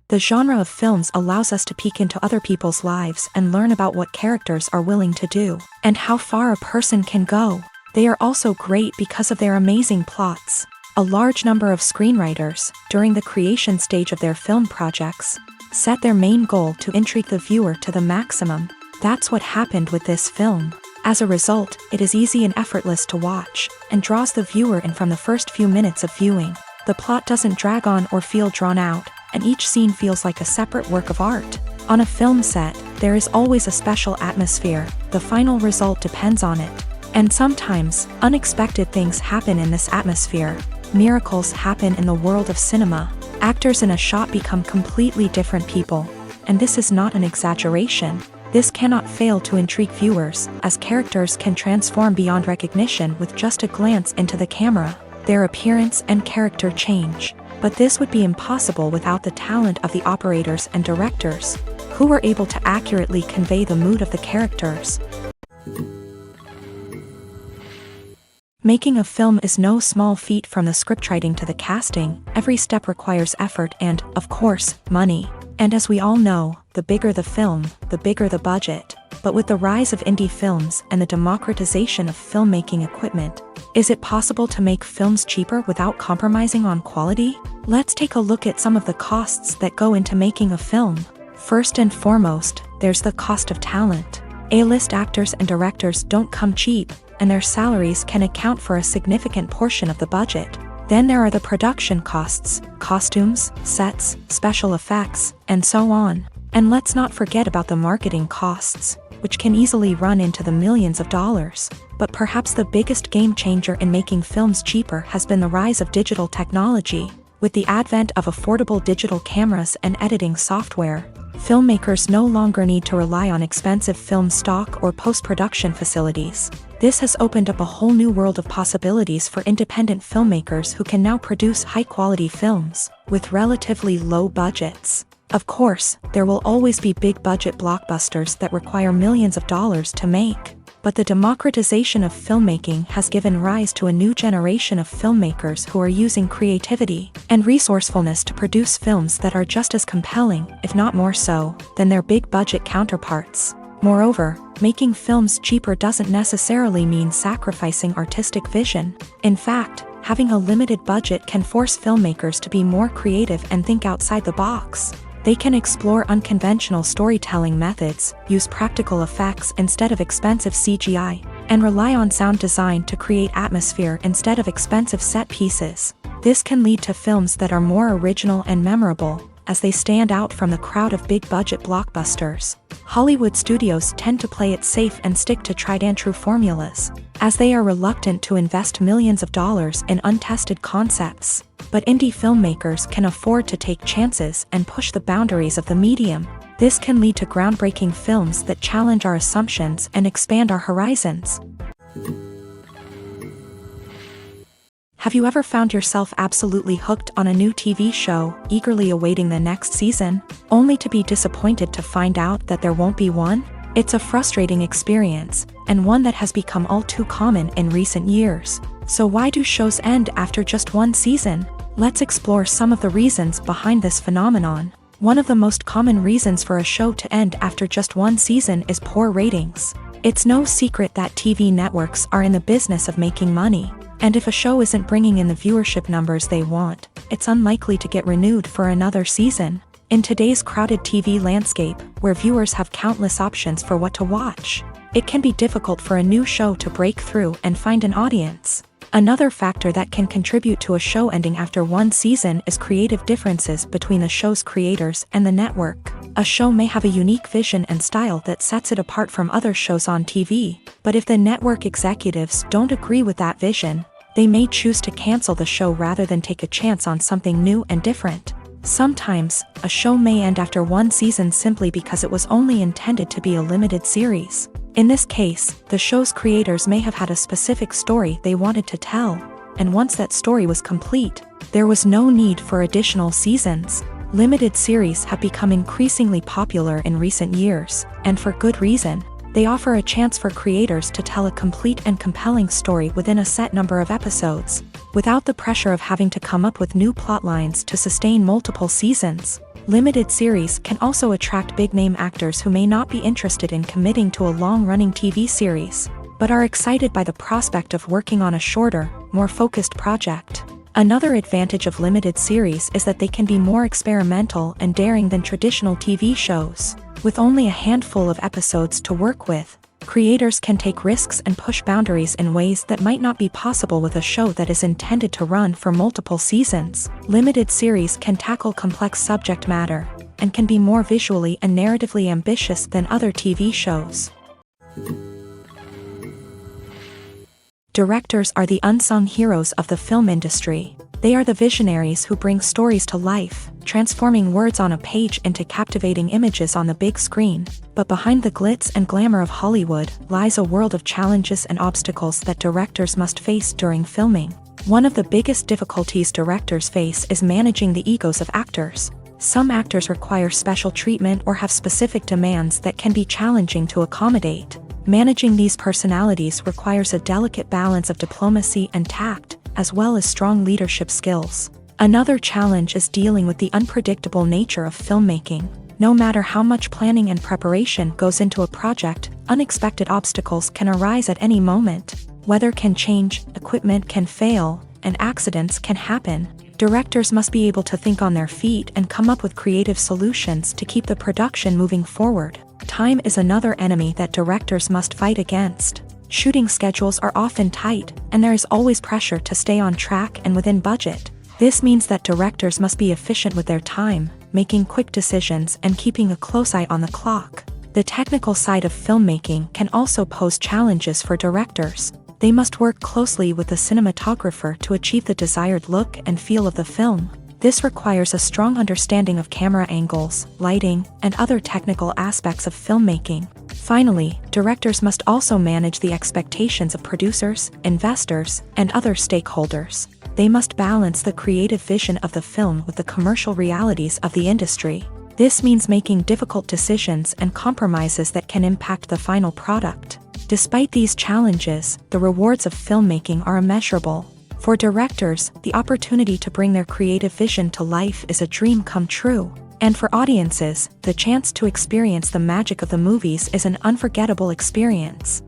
The genre of films allows us to peek into other people's lives and learn about what characters are willing to do, and how far a person can go. They are also great because of their amazing plots. A large number of screenwriters, during the creation stage of their film projects, set their main goal to intrigue the viewer to the maximum. That's what happened with this film. As a result, it is easy and effortless to watch, and draws the viewer in from the first few minutes of viewing. The plot doesn't drag on or feel drawn out, and each scene feels like a separate work of art. On a film set, there is always a special atmosphere. The final result depends on it. And sometimes, unexpected things happen in this atmosphere. Miracles happen in the world of cinema. Actors in a shot become completely different people. And this is not an exaggeration. This cannot fail to intrigue viewers, as characters can transform beyond recognition with just a glance into the camera. Their appearance and character change. But this would be impossible without the talent of the operators and directors, who were able to accurately convey the mood of the characters. Making a film is no small feat, from the scriptwriting to the casting. Every step requires effort and, of course, money. And as we all know, the bigger the film, the bigger the budget. But with the rise of indie films and the democratization of filmmaking equipment, is it possible to make films cheaper without compromising on quality? Let's take a look at some of the costs that go into making a film. First and foremost, there's the cost of talent. A-list actors and directors don't come cheap, and their salaries can account for a significant portion of the budget. Then there are the production costs, costumes, sets, special effects, and so on. And let's not forget about the marketing costs, which can easily run into the millions of dollars. But perhaps the biggest game changer in making films cheaper has been the rise of digital technology. With the advent of affordable digital cameras and editing software, filmmakers no longer need to rely on expensive film stock or post-production facilities. This has opened up a whole new world of possibilities for independent filmmakers who can now produce high-quality films with relatively low budgets. Of course, there will always be big-budget blockbusters that require millions of dollars to make. But the democratization of filmmaking has given rise to a new generation of filmmakers who are using creativity and resourcefulness to produce films that are just as compelling, if not more so, than their big-budget counterparts. Moreover, making films cheaper doesn't necessarily mean sacrificing artistic vision. In fact, having a limited budget can force filmmakers to be more creative and think outside the box. They can explore unconventional storytelling methods, use practical effects instead of expensive CGI, and rely on sound design to create atmosphere instead of expensive set pieces. This can lead to films that are more original and memorable, as they stand out from the crowd of big-budget blockbusters. Hollywood studios tend to play it safe and stick to tried-and-true formulas, as they are reluctant to invest millions of dollars in untested concepts. But indie filmmakers can afford to take chances and push the boundaries of the medium. This can lead to groundbreaking films that challenge our assumptions and expand our horizons. Have you ever found yourself absolutely hooked on a new TV show, eagerly awaiting the next season, only to be disappointed to find out that there won't be one? It's a frustrating experience, and one that has become all too common in recent years. So why do shows end after just one season? Let's explore some of the reasons behind this phenomenon. One of the most common reasons for a show to end after just one season is poor ratings. It's no secret that TV networks are in the business of making money. And if a show isn't bringing in the viewership numbers they want, it's unlikely to get renewed for another season. In today's crowded TV landscape, where viewers have countless options for what to watch, it can be difficult for a new show to break through and find an audience. Another factor that can contribute to a show ending after one season is creative differences between the show's creators and the network. A show may have a unique vision and style that sets it apart from other shows on TV, but if the network executives don't agree with that vision, they may choose to cancel the show rather than take a chance on something new and different. Sometimes, a show may end after one season simply because it was only intended to be a limited series. In this case, the show's creators may have had a specific story they wanted to tell, and once that story was complete, there was no need for additional seasons. Limited series have become increasingly popular in recent years, and for good reason. They offer a chance for creators to tell a complete and compelling story within a set number of episodes, without the pressure of having to come up with new plot lines to sustain multiple seasons. Limited series can also attract big-name actors who may not be interested in committing to a long-running TV series, but are excited by the prospect of working on a shorter, more focused project. Another advantage of limited series is that they can be more experimental and daring than traditional TV shows. With only a handful of episodes to work with, creators can take risks and push boundaries in ways that might not be possible with a show that is intended to run for multiple seasons. Limited series can tackle complex subject matter, and can be more visually and narratively ambitious than other TV shows. Directors are the unsung heroes of the film industry. They are the visionaries who bring stories to life, transforming words on a page into captivating images on the big screen. But behind the glitz and glamour of Hollywood lies a world of challenges and obstacles that directors must face during filming. One of the biggest difficulties directors face is managing the egos of actors. Some actors require special treatment or have specific demands that can be challenging to accommodate. Managing these personalities requires a delicate balance of diplomacy and tact, as well as strong leadership skills. Another challenge is dealing with the unpredictable nature of filmmaking. No matter how much planning and preparation goes into a project, unexpected obstacles can arise at any moment. Weather can change, equipment can fail, and accidents can happen. Directors must be able to think on their feet and come up with creative solutions to keep the production moving forward. Time is another enemy that directors must fight against. Shooting schedules are often tight, and there is always pressure to stay on track and within budget. This means that directors must be efficient with their time, making quick decisions and keeping a close eye on the clock. The technical side of filmmaking can also pose challenges for directors. They must work closely with the cinematographer to achieve the desired look and feel of the film. This requires a strong understanding of camera angles, lighting, and other technical aspects of filmmaking. Finally, directors must also manage the expectations of producers, investors, and other stakeholders. They must balance the creative vision of the film with the commercial realities of the industry. This means making difficult decisions and compromises that can impact the final product. Despite these challenges, the rewards of filmmaking are immeasurable. For directors, the opportunity to bring their creative vision to life is a dream come true. And for audiences, the chance to experience the magic of the movies is an unforgettable experience.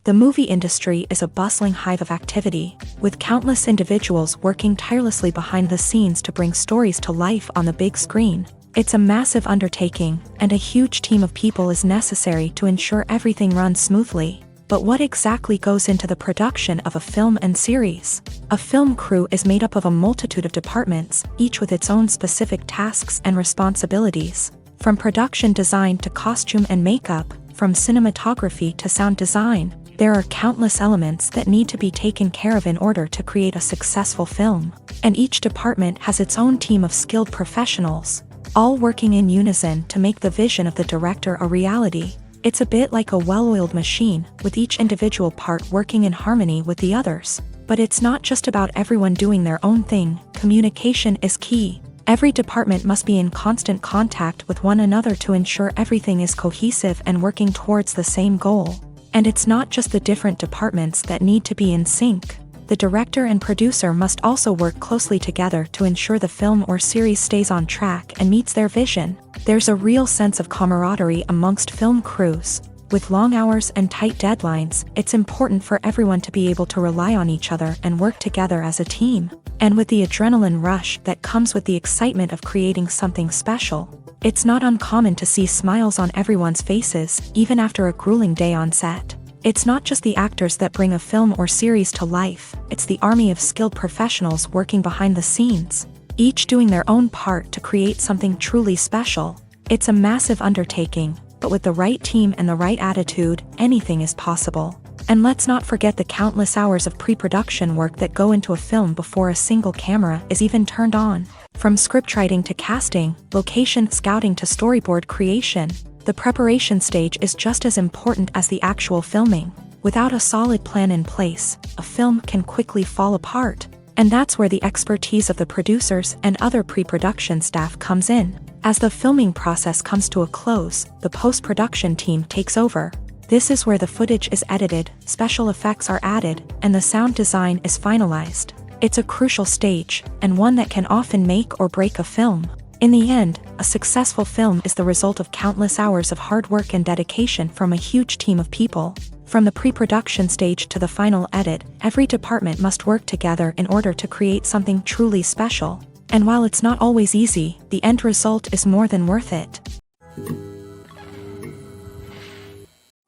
The movie industry is a bustling hive of activity, with countless individuals working tirelessly behind the scenes to bring stories to life on the big screen. It's a massive undertaking, and a huge team of people is necessary to ensure everything runs smoothly. But what exactly goes into the production of a film and series? A film crew is made up of a multitude of departments, each with its own specific tasks and responsibilities. From production design to costume and makeup, from cinematography to sound design, there are countless elements that need to be taken care of in order to create a successful film. And each department has its own team of skilled professionals, all working in unison to make the vision of the director a reality. It's a bit like a well-oiled machine, with each individual part working in harmony with the others. But it's not just about everyone doing their own thing. Communication is key. Every department must be in constant contact with one another to ensure everything is cohesive and working towards the same goal. And it's not just the different departments that need to be in sync. The director and producer must also work closely together to ensure the film or series stays on track and meets their vision. There's a real sense of camaraderie amongst film crews. With long hours and tight deadlines, it's important for everyone to be able to rely on each other and work together as a team. And with the adrenaline rush that comes with the excitement of creating something special, it's not uncommon to see smiles on everyone's faces, even after a grueling day on set. It's not just the actors that bring a film or series to life, it's the army of skilled professionals working behind the scenes, each doing their own part to create something truly special. It's a massive undertaking, but with the right team and the right attitude, anything is possible. And let's not forget the countless hours of pre-production work that go into a film before a single camera is even turned on. From scriptwriting to casting, location scouting to storyboard creation, the preparation stage is just as important as the actual filming. Without a solid plan in place, a film can quickly fall apart. And that's where the expertise of the producers and other pre-production staff comes in. As the filming process comes to a close, the post-production team takes over. This is where the footage is edited, special effects are added, and the sound design is finalized. It's a crucial stage, and one that can often make or break a film. In the end, a successful film is the result of countless hours of hard work and dedication from a huge team of people. From the pre-production stage to the final edit, every department must work together in order to create something truly special. And while it's not always easy, the end result is more than worth it.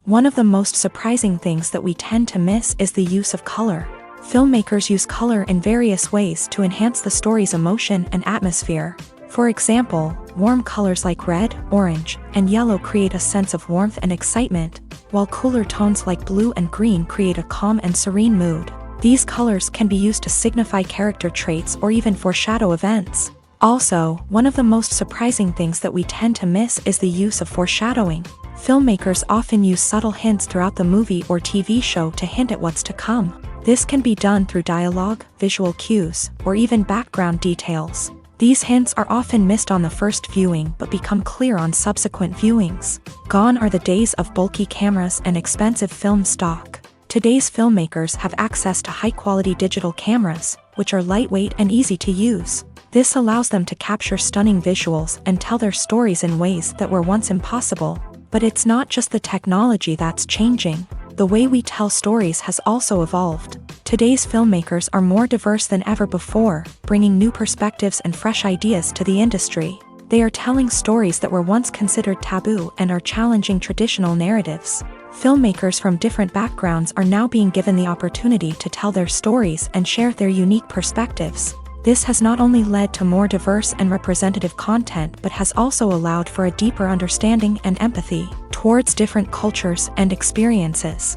One of the most surprising things that we tend to miss is the use of color. Filmmakers use color in various ways to enhance the story's emotion and atmosphere. For example, warm colors like red, orange, and yellow create a sense of warmth and excitement, while cooler tones like blue and green create a calm and serene mood. These colors can be used to signify character traits or even foreshadow events. Also, one of the most surprising things that we tend to miss is the use of foreshadowing. Filmmakers often use subtle hints throughout the movie or TV show to hint at what's to come. This can be done through dialogue, visual cues, or even background details. These hints are often missed on the first viewing but become clear on subsequent viewings. Gone are the days of bulky cameras and expensive film stock. Today's filmmakers have access to high-quality digital cameras, which are lightweight and easy to use. This allows them to capture stunning visuals and tell their stories in ways that were once impossible. But it's not just the technology that's changing. The way we tell stories has also evolved. Today's filmmakers are more diverse than ever before, bringing new perspectives and fresh ideas to the industry. They are telling stories that were once considered taboo and are challenging traditional narratives. Filmmakers from different backgrounds are now being given the opportunity to tell their stories and share their unique perspectives. This has not only led to more diverse and representative content but has also allowed for a deeper understanding and empathy towards different cultures and experiences.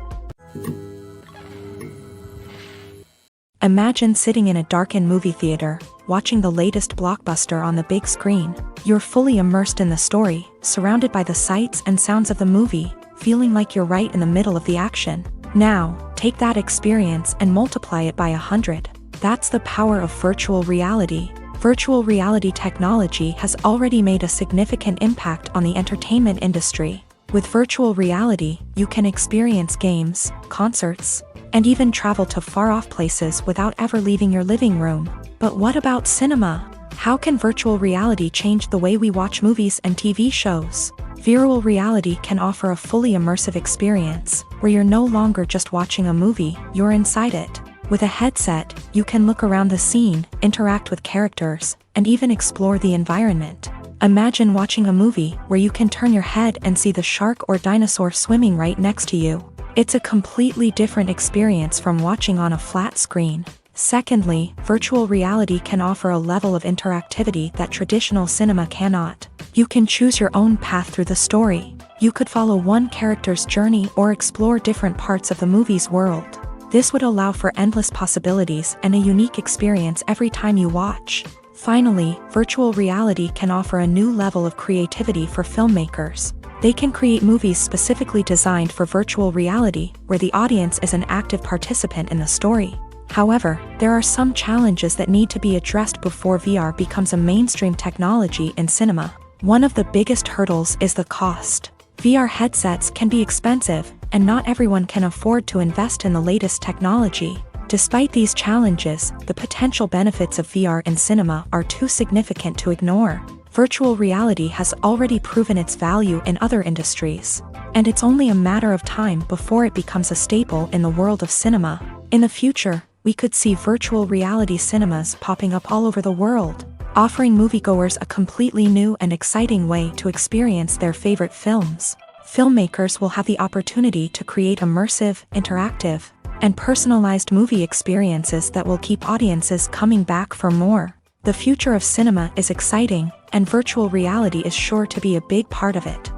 Imagine sitting in a darkened movie theater, watching the latest blockbuster on the big screen. You're fully immersed in the story, surrounded by the sights and sounds of the movie, feeling like you're right in the middle of the action. Now, take that experience and multiply it by 100. That's the power of virtual reality. Virtual reality technology has already made a significant impact on the entertainment industry. With virtual reality, you can experience games, concerts, and even travel to far-off places without ever leaving your living room. But what about cinema? How can virtual reality change the way we watch movies and TV shows? Virtual reality can offer a fully immersive experience, where you're no longer just watching a movie, you're inside it. With a headset, you can look around the scene, interact with characters, and even explore the environment. Imagine watching a movie where you can turn your head and see the shark or dinosaur swimming right next to you. It's a completely different experience from watching on a flat screen. Secondly, virtual reality can offer a level of interactivity that traditional cinema cannot. You can choose your own path through the story. You could follow one character's journey or explore different parts of the movie's world. This would allow for endless possibilities and a unique experience every time you watch. Finally, virtual reality can offer a new level of creativity for filmmakers. They can create movies specifically designed for virtual reality, where the audience is an active participant in the story. However, there are some challenges that need to be addressed before VR becomes a mainstream technology in cinema. One of the biggest hurdles is the cost. VR headsets can be expensive, and not everyone can afford to invest in the latest technology. Despite these challenges, the potential benefits of VR in cinema are too significant to ignore. Virtual reality has already proven its value in other industries, and it's only a matter of time before it becomes a staple in the world of cinema. In the future, we could see virtual reality cinemas popping up all over the world, offering moviegoers a completely new and exciting way to experience their favorite films. Filmmakers will have the opportunity to create immersive, interactive, and personalized movie experiences that will keep audiences coming back for more. The future of cinema is exciting, and virtual reality is sure to be a big part of it.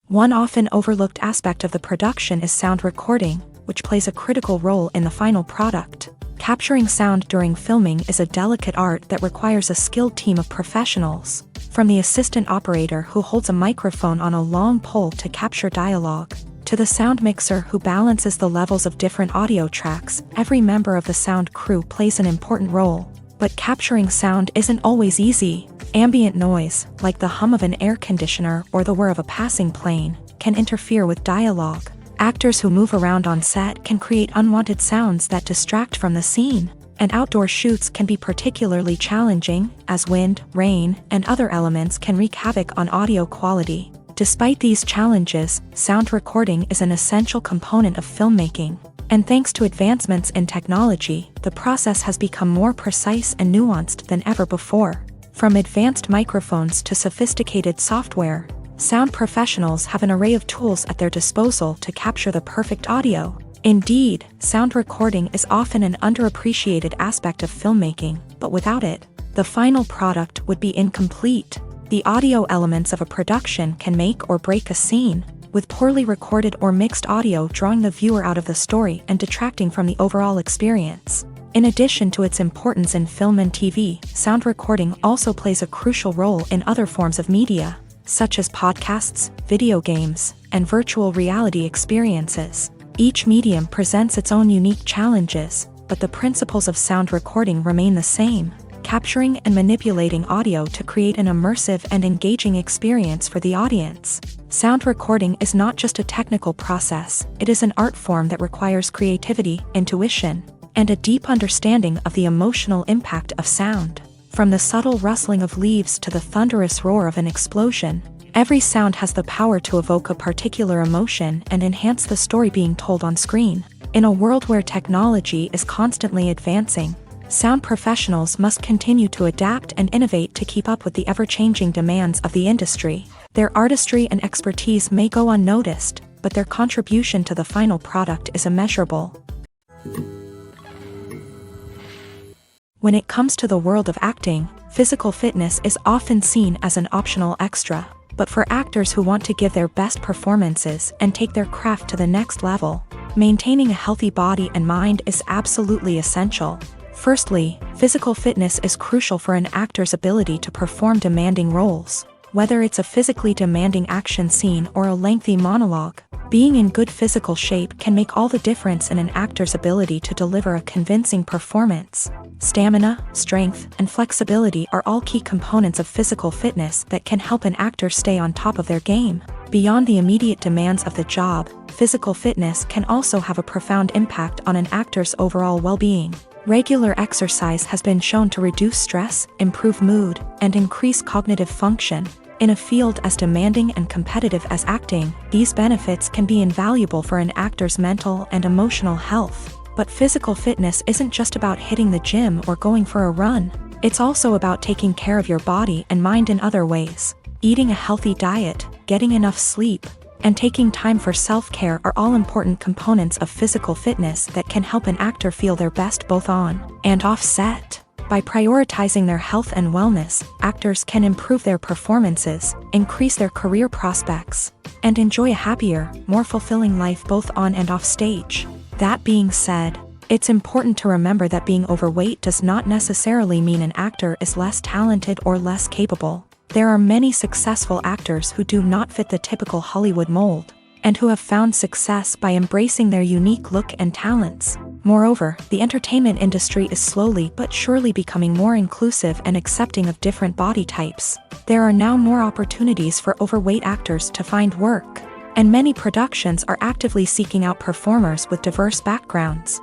One often overlooked aspect of the production is sound recording, which plays a critical role in the final product. Capturing sound during filming is a delicate art that requires a skilled team of professionals. From the assistant operator who holds a microphone on a long pole to capture dialogue, to the sound mixer who balances the levels of different audio tracks, every member of the sound crew plays an important role. But capturing sound isn't always easy. Ambient noise, like the hum of an air conditioner or the whir of a passing plane, can interfere with dialogue. Actors who move around on set can create unwanted sounds that distract from the scene, and outdoor shoots can be particularly challenging, as wind, rain, and other elements can wreak havoc on audio quality. Despite these challenges, sound recording is an essential component of filmmaking. And thanks to advancements in technology, the process has become more precise and nuanced than ever before. From advanced microphones to sophisticated software, sound professionals have an array of tools at their disposal to capture the perfect audio. Indeed, sound recording is often an underappreciated aspect of filmmaking, but without it, the final product would be incomplete. The audio elements of a production can make or break a scene, with poorly recorded or mixed audio drawing the viewer out of the story and detracting from the overall experience. In addition to its importance in film and TV, sound recording also plays a crucial role in other forms of media, such as podcasts, video games, and virtual reality experiences. Each medium presents its own unique challenges, but the principles of sound recording remain the same: capturing and manipulating audio to create an immersive and engaging experience for the audience. Sound recording is not just a technical process, it is an art form that requires creativity, intuition, and a deep understanding of the emotional impact of sound. From the subtle rustling of leaves to the thunderous roar of an explosion, every sound has the power to evoke a particular emotion and enhance the story being told on screen. In a world where technology is constantly advancing, sound professionals must continue to adapt and innovate to keep up with the ever-changing demands of the industry. Their artistry and expertise may go unnoticed, but their contribution to the final product is immeasurable. When it comes to the world of acting, physical fitness is often seen as an optional extra. But for actors who want to give their best performances and take their craft to the next level, maintaining a healthy body and mind is absolutely essential. Firstly, physical fitness is crucial for an actor's ability to perform demanding roles. Whether it's a physically demanding action scene or a lengthy monologue, being in good physical shape can make all the difference in an actor's ability to deliver a convincing performance. Stamina, strength, and flexibility are all key components of physical fitness that can help an actor stay on top of their game. Beyond the immediate demands of the job, physical fitness can also have a profound impact on an actor's overall well-being. Regular exercise has been shown to reduce stress, improve mood, and increase cognitive function. In a field as demanding and competitive as acting, these benefits can be invaluable for an actor's mental and emotional health. But physical fitness isn't just about hitting the gym or going for a run. It's also about taking care of your body and mind in other ways. Eating a healthy diet, getting enough sleep, and taking time for self-care are all important components of physical fitness that can help an actor feel their best both on and off set. By prioritizing their health and wellness, actors can improve their performances, increase their career prospects, and enjoy a happier, more fulfilling life both on and off stage. That being said, it's important to remember that being overweight does not necessarily mean an actor is less talented or less capable. There are many successful actors who do not fit the typical Hollywood mold, and who have found success by embracing their unique look and talents. Moreover, the entertainment industry is slowly but surely becoming more inclusive and accepting of different body types. There are now more opportunities for overweight actors to find work, and many productions are actively seeking out performers with diverse backgrounds.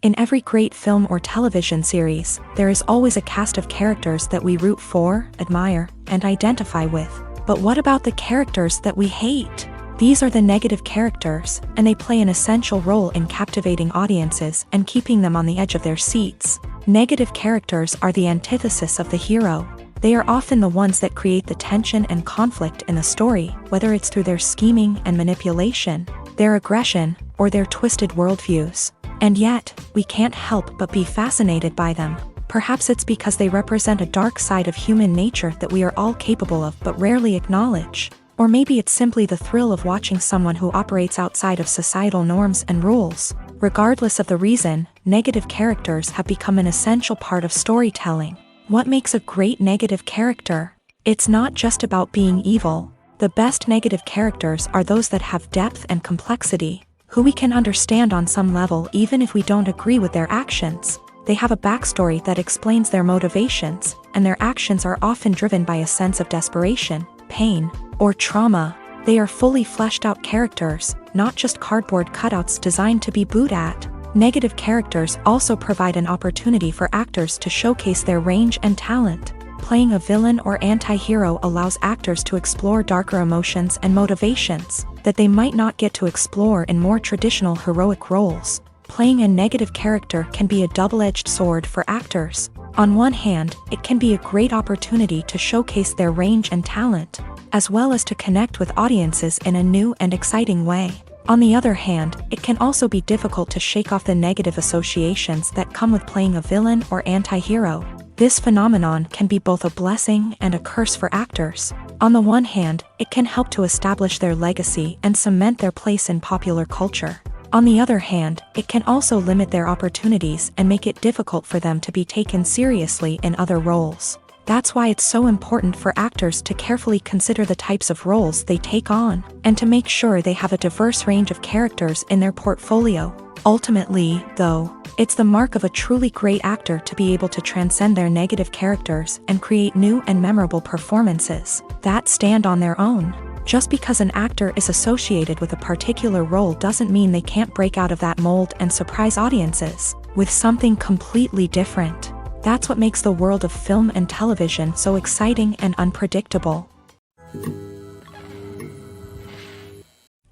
In every great film or television series, there is always a cast of characters that we root for, admire, and identify with. But what about the characters that we hate? These are the negative characters, and they play an essential role in captivating audiences and keeping them on the edge of their seats. Negative characters are the antithesis of the hero. They are often the ones that create the tension and conflict in the story, whether it's through their scheming and manipulation, their aggression, or their twisted worldviews. And yet, we can't help but be fascinated by them. Perhaps it's because they represent a dark side of human nature that we are all capable of but rarely acknowledge. Or maybe it's simply the thrill of watching someone who operates outside of societal norms and rules. Regardless of the reason, negative characters have become an essential part of storytelling. What makes a great negative character? It's not just about being evil. The best negative characters are those that have depth and complexity, who we can understand on some level even if we don't agree with their actions. They have a backstory that explains their motivations, and their actions are often driven by a sense of desperation, pain, or trauma. They are fully fleshed out characters, not just cardboard cutouts designed to be booed at. Negative characters also provide an opportunity for actors to showcase their range and talent. Playing a villain or anti-hero allows actors to explore darker emotions and motivations that they might not get to explore in more traditional heroic roles. Playing a negative character can be a double-edged sword for actors. On one hand, it can be a great opportunity to showcase their range and talent, as well as to connect with audiences in a new and exciting way. On the other hand, it can also be difficult to shake off the negative associations that come with playing a villain or anti-hero. This phenomenon can be both a blessing and a curse for actors. On the one hand, it can help to establish their legacy and cement their place in popular culture. On the other hand, it can also limit their opportunities and make it difficult for them to be taken seriously in other roles. That's why it's so important for actors to carefully consider the types of roles they take on, and to make sure they have a diverse range of characters in their portfolio. Ultimately, though, it's the mark of a truly great actor to be able to transcend their negative characters and create new and memorable performances that stand on their own. Just because an actor is associated with a particular role doesn't mean they can't break out of that mold and surprise audiences with something completely different. That's what makes the world of film and television so exciting and unpredictable.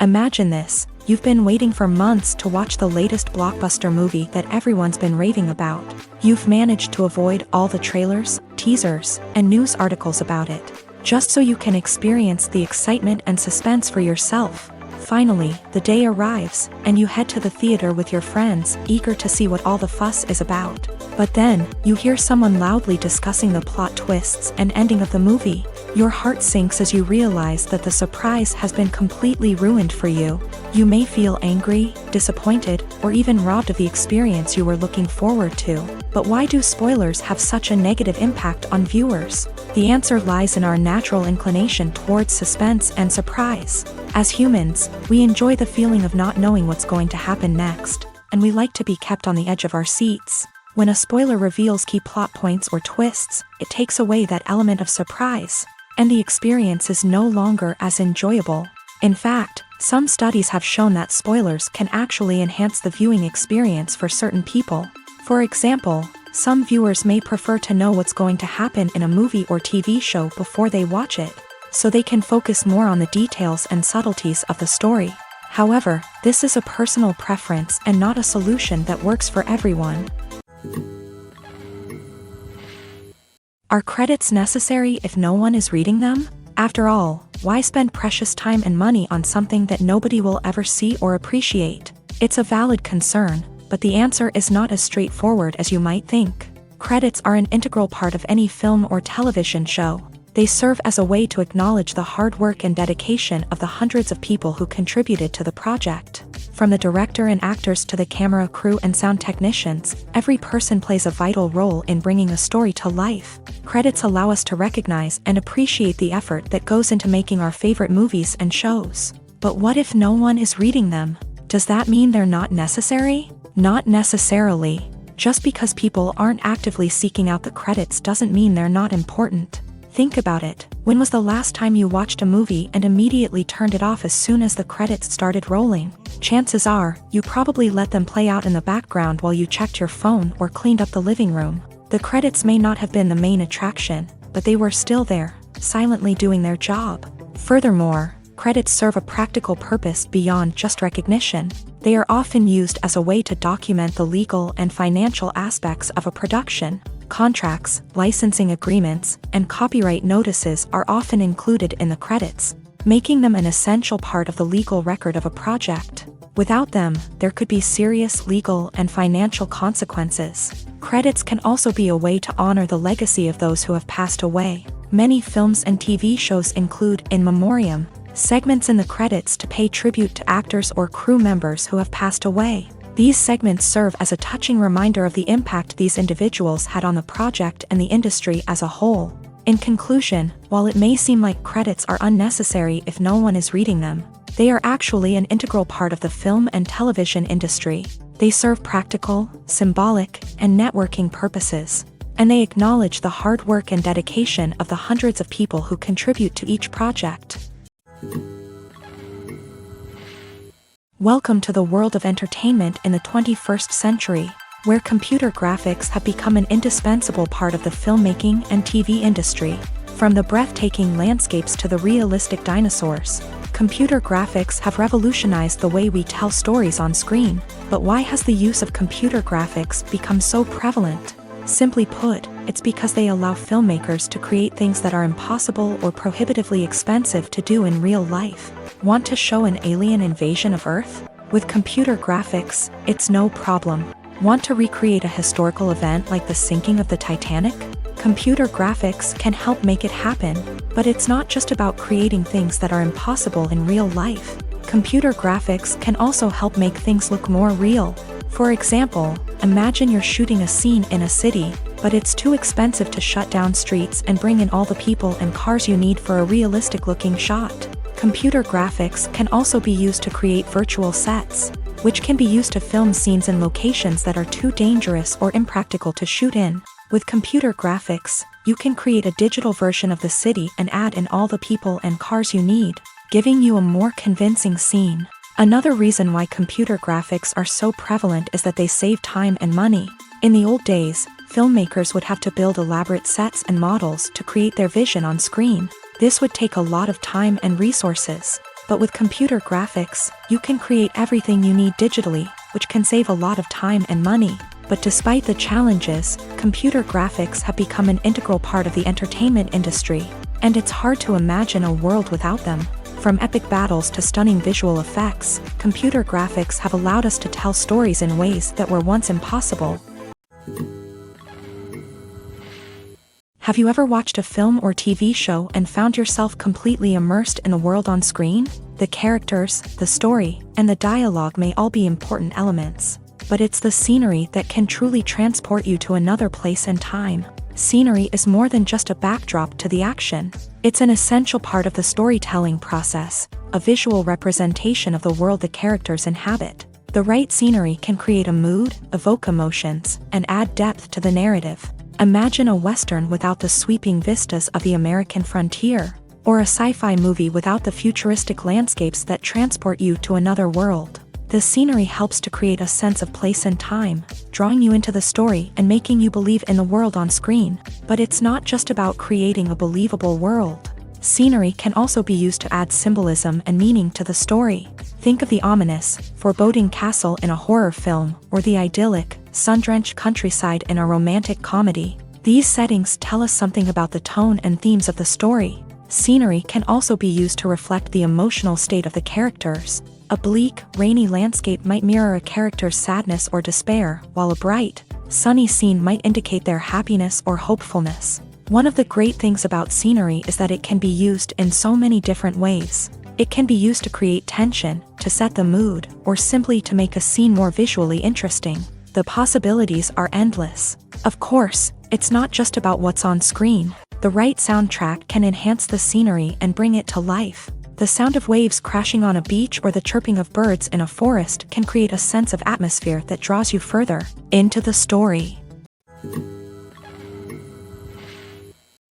Imagine this: you've been waiting for months to watch the latest blockbuster movie that everyone's been raving about. You've managed to avoid all the trailers, teasers, and news articles about it, just so you can experience the excitement and suspense for yourself. Finally, the day arrives, and you head to the theater with your friends, eager to see what all the fuss is about. But then, you hear someone loudly discussing the plot twists and ending of the movie. Your heart sinks as you realize that the surprise has been completely ruined for you. You may feel angry, disappointed, or even robbed of the experience you were looking forward to. But why do spoilers have such a negative impact on viewers? The answer lies in our natural inclination towards suspense and surprise. As humans, we enjoy the feeling of not knowing what's going to happen next, and we like to be kept on the edge of our seats. When a spoiler reveals key plot points or twists, it takes away that element of surprise, and the experience is no longer as enjoyable. In fact, some studies have shown that spoilers can actually enhance the viewing experience for certain people. For example, some viewers may prefer to know what's going to happen in a movie or TV show before they watch it, so they can focus more on the details and subtleties of the story. However, this is a personal preference and not a solution that works for everyone. Are credits necessary if no one is reading them? After all, why spend precious time and money on something that nobody will ever see or appreciate? It's a valid concern, but the answer is not as straightforward as you might think. Credits are an integral part of any film or television show. They serve as a way to acknowledge the hard work and dedication of the hundreds of people who contributed to the project. From the director and actors to the camera crew and sound technicians, every person plays a vital role in bringing a story to life. Credits allow us to recognize and appreciate the effort that goes into making our favorite movies and shows. But what if no one is reading them? Does that mean they're not necessary? Not necessarily. Just because people aren't actively seeking out the credits doesn't mean they're not important. Think about it. When was the last time you watched a movie and immediately turned it off as soon as the credits started rolling? Chances are, you probably let them play out in the background while you checked your phone or cleaned up the living room. The credits may not have been the main attraction, but they were still there, silently doing their job. Furthermore, credits serve a practical purpose beyond just recognition. They are often used as a way to document the legal and financial aspects of a production. Contracts, licensing agreements, and copyright notices are often included in the credits, making them an essential part of the legal record of a project. Without them, there could be serious legal and financial consequences. Credits can also be a way to honor the legacy of those who have passed away. Many films and TV shows include in memoriam segments in the credits to pay tribute to actors or crew members who have passed away. These segments serve as a touching reminder of the impact these individuals had on the project and the industry as a whole. In conclusion, while it may seem like credits are unnecessary if no one is reading them, they are actually an integral part of the film and television industry. They serve practical, symbolic, and networking purposes, and they acknowledge the hard work and dedication of the hundreds of people who contribute to each project. Welcome to the world of entertainment in the 21st century, where computer graphics have become an indispensable part of the filmmaking and TV industry. From the breathtaking landscapes to the realistic dinosaurs, computer graphics have revolutionized the way we tell stories on screen. But why has the use of computer graphics become so prevalent? Simply put, it's because they allow filmmakers to create things that are impossible or prohibitively expensive to do in real life. Want to show an alien invasion of Earth? With computer graphics, it's no problem. Want to recreate a historical event like the sinking of the Titanic? Computer graphics can help make it happen, but it's not just about creating things that are impossible in real life. Computer graphics can also help make things look more real. For example, imagine you're shooting a scene in a city, but it's too expensive to shut down streets and bring in all the people and cars you need for a realistic-looking shot. Computer graphics can also be used to create virtual sets, which can be used to film scenes in locations that are too dangerous or impractical to shoot in. With computer graphics, you can create a digital version of the city and add in all the people and cars you need, giving you a more convincing scene. Another reason why computer graphics are so prevalent is that they save time and money. In the old days, filmmakers would have to build elaborate sets and models to create their vision on screen. This would take a lot of time and resources. But with computer graphics, you can create everything you need digitally, which can save a lot of time and money. But despite the challenges, computer graphics have become an integral part of the entertainment industry, and it's hard to imagine a world without them. From epic battles to stunning visual effects, computer graphics have allowed us to tell stories in ways that were once impossible. Have you ever watched a film or TV show and found yourself completely immersed in the world on screen? The characters, the story, and the dialogue may all be important elements, but it's the scenery that can truly transport you to another place and time. Scenery is more than just a backdrop to the action. It's an essential part of the storytelling process, a visual representation of the world the characters inhabit. The right scenery can create a mood, evoke emotions, and add depth to the narrative. Imagine a Western without the sweeping vistas of the American frontier, or a sci-fi movie without the futuristic landscapes that transport you to another world. The scenery helps to create a sense of place and time, drawing you into the story and making you believe in the world on screen. But it's not just about creating a believable world. Scenery can also be used to add symbolism and meaning to the story. Think of the ominous, foreboding castle in a horror film, or the idyllic, sun-drenched countryside in a romantic comedy. These settings tell us something about the tone and themes of the story. Scenery can also be used to reflect the emotional state of the characters. A bleak, rainy landscape might mirror a character's sadness or despair, while a bright, sunny scene might indicate their happiness or hopefulness. One of the great things about scenery is that it can be used in so many different ways. It can be used to create tension, to set the mood, or simply to make a scene more visually interesting. The possibilities are endless. Of course, it's not just about what's on screen. The right soundtrack can enhance the scenery and bring it to life. The sound of waves crashing on a beach or the chirping of birds in a forest can create a sense of atmosphere that draws you further into the story.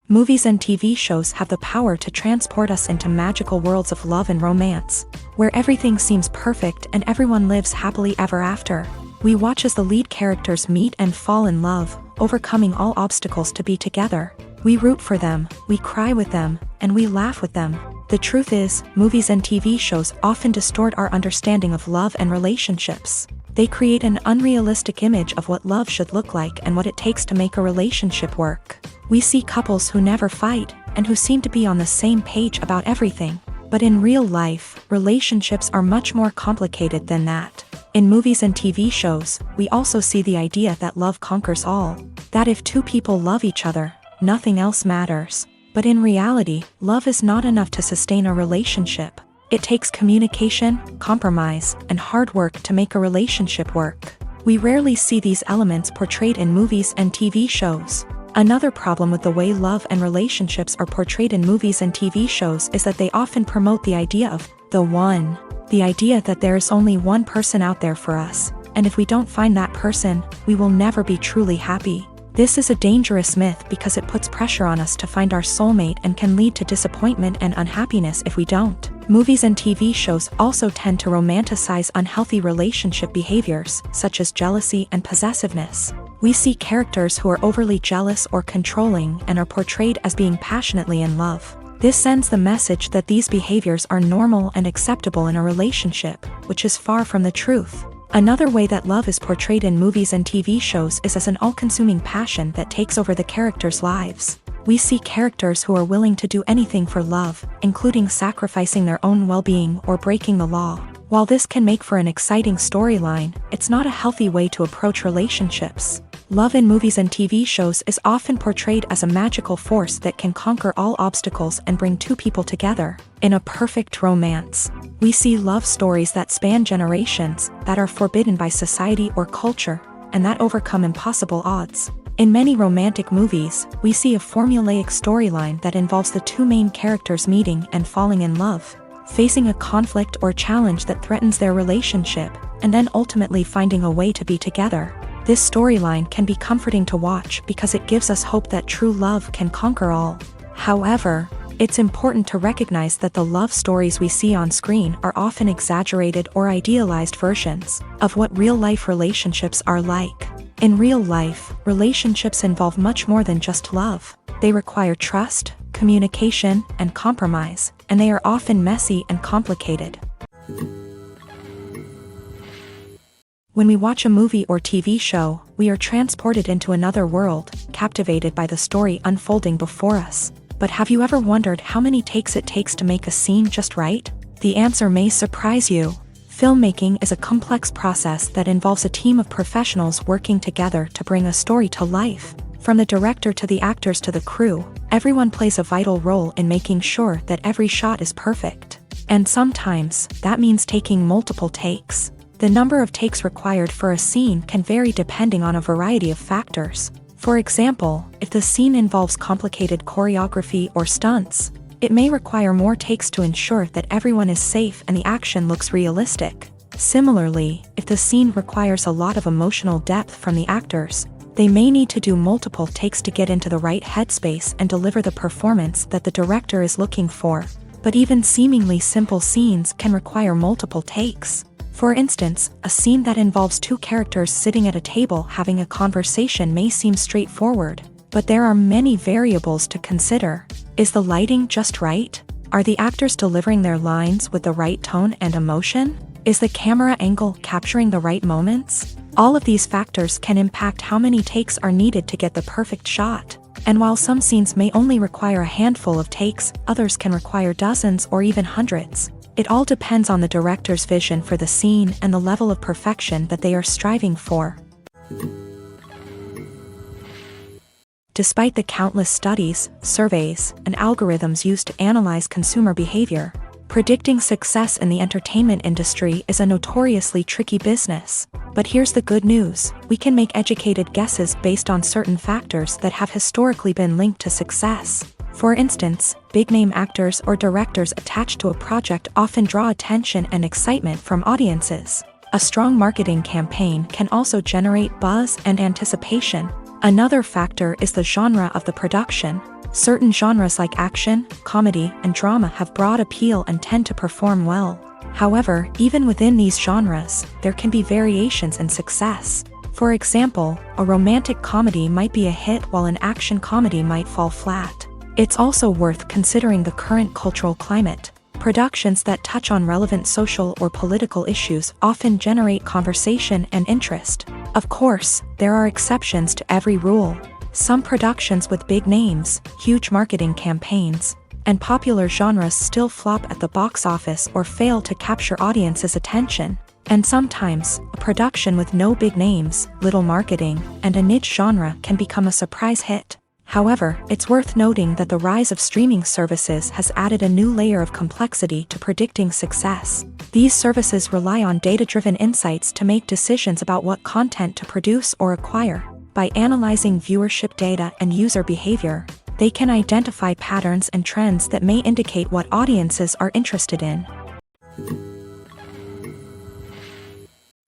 Movies and TV shows have the power to transport us into magical worlds of love and romance, where everything seems perfect and everyone lives happily ever after. We watch as the lead characters meet and fall in love, overcoming all obstacles to be together. We root for them, we cry with them, and we laugh with them. The truth is, movies and TV shows often distort our understanding of love and relationships. They create an unrealistic image of what love should look like and what it takes to make a relationship work. We see couples who never fight, and who seem to be on the same page about everything. But in real life, relationships are much more complicated than that. In movies and TV shows, we also see the idea that love conquers all. That if two people love each other, nothing else matters. But in reality, love is not enough to sustain a relationship. It takes communication, compromise, and hard work to make a relationship work. We rarely see these elements portrayed in movies and TV shows. Another problem with the way love and relationships are portrayed in movies and TV shows is that they often promote the idea of the one. The idea that there is only one person out there for us, and if we don't find that person, we will never be truly happy. This is a dangerous myth because it puts pressure on us to find our soulmate and can lead to disappointment and unhappiness if we don't. Movies and TV shows also tend to romanticize unhealthy relationship behaviors, such as jealousy and possessiveness. We see characters who are overly jealous or controlling and are portrayed as being passionately in love. This sends the message that these behaviors are normal and acceptable in a relationship, which is far from the truth. Another way that love is portrayed in movies and TV shows is as an all-consuming passion that takes over the characters' lives. We see characters who are willing to do anything for love, including sacrificing their own well-being or breaking the law. While this can make for an exciting storyline, it's not a healthy way to approach relationships. Love in movies and TV shows is often portrayed as a magical force that can conquer all obstacles and bring two people together. In a perfect romance, we see love stories that span generations, that are forbidden by society or culture, and that overcome impossible odds. In many romantic movies, we see a formulaic storyline that involves the two main characters meeting and falling in love, facing a conflict or challenge that threatens their relationship, and then ultimately finding a way to be together. This storyline can be comforting to watch because it gives us hope that true love can conquer all. However, it's important to recognize that the love stories we see on screen are often exaggerated or idealized versions of what real-life relationships are like. In real life, relationships involve much more than just love. They require trust, communication, and compromise, and they are often messy and complicated. When we watch a movie or TV show, we are transported into another world, captivated by the story unfolding before us. But have you ever wondered how many takes it takes to make a scene just right? The answer may surprise you. Filmmaking is a complex process that involves a team of professionals working together to bring a story to life. From the director to the actors to the crew, everyone plays a vital role in making sure that every shot is perfect. And sometimes, that means taking multiple takes. The number of takes required for a scene can vary depending on a variety of factors. For example, if the scene involves complicated choreography or stunts, it may require more takes to ensure that everyone is safe and the action looks realistic. Similarly, if the scene requires a lot of emotional depth from the actors, they may need to do multiple takes to get into the right headspace and deliver the performance that the director is looking for. But even seemingly simple scenes can require multiple takes. For instance, a scene that involves two characters sitting at a table having a conversation may seem straightforward, but there are many variables to consider. Is the lighting just right? Are the actors delivering their lines with the right tone and emotion? Is the camera angle capturing the right moments? All of these factors can impact how many takes are needed to get the perfect shot. And while some scenes may only require a handful of takes, others can require dozens or even hundreds. It all depends on the director's vision for the scene and the level of perfection that they are striving for. Despite the countless studies, surveys, and algorithms used to analyze consumer behavior, predicting success in the entertainment industry is a notoriously tricky business. But here's the good news: we can make educated guesses based on certain factors that have historically been linked to success. For instance, big-name actors or directors attached to a project often draw attention and excitement from audiences. A strong marketing campaign can also generate buzz and anticipation. Another factor is the genre of the production. Certain genres like action, comedy, and drama have broad appeal and tend to perform well. However, even within these genres, there can be variations in success. For example, a romantic comedy might be a hit while an action comedy might fall flat. It's also worth considering the current cultural climate. Productions that touch on relevant social or political issues often generate conversation and interest. Of course, there are exceptions to every rule. Some productions with big names, huge marketing campaigns, and popular genres still flop at the box office or fail to capture audiences' attention. And sometimes, a production with no big names, little marketing, and a niche genre can become a surprise hit. However, it's worth noting that the rise of streaming services has added a new layer of complexity to predicting success. These services rely on data-driven insights to make decisions about what content to produce or acquire. By analyzing viewership data and user behavior, they can identify patterns and trends that may indicate what audiences are interested in.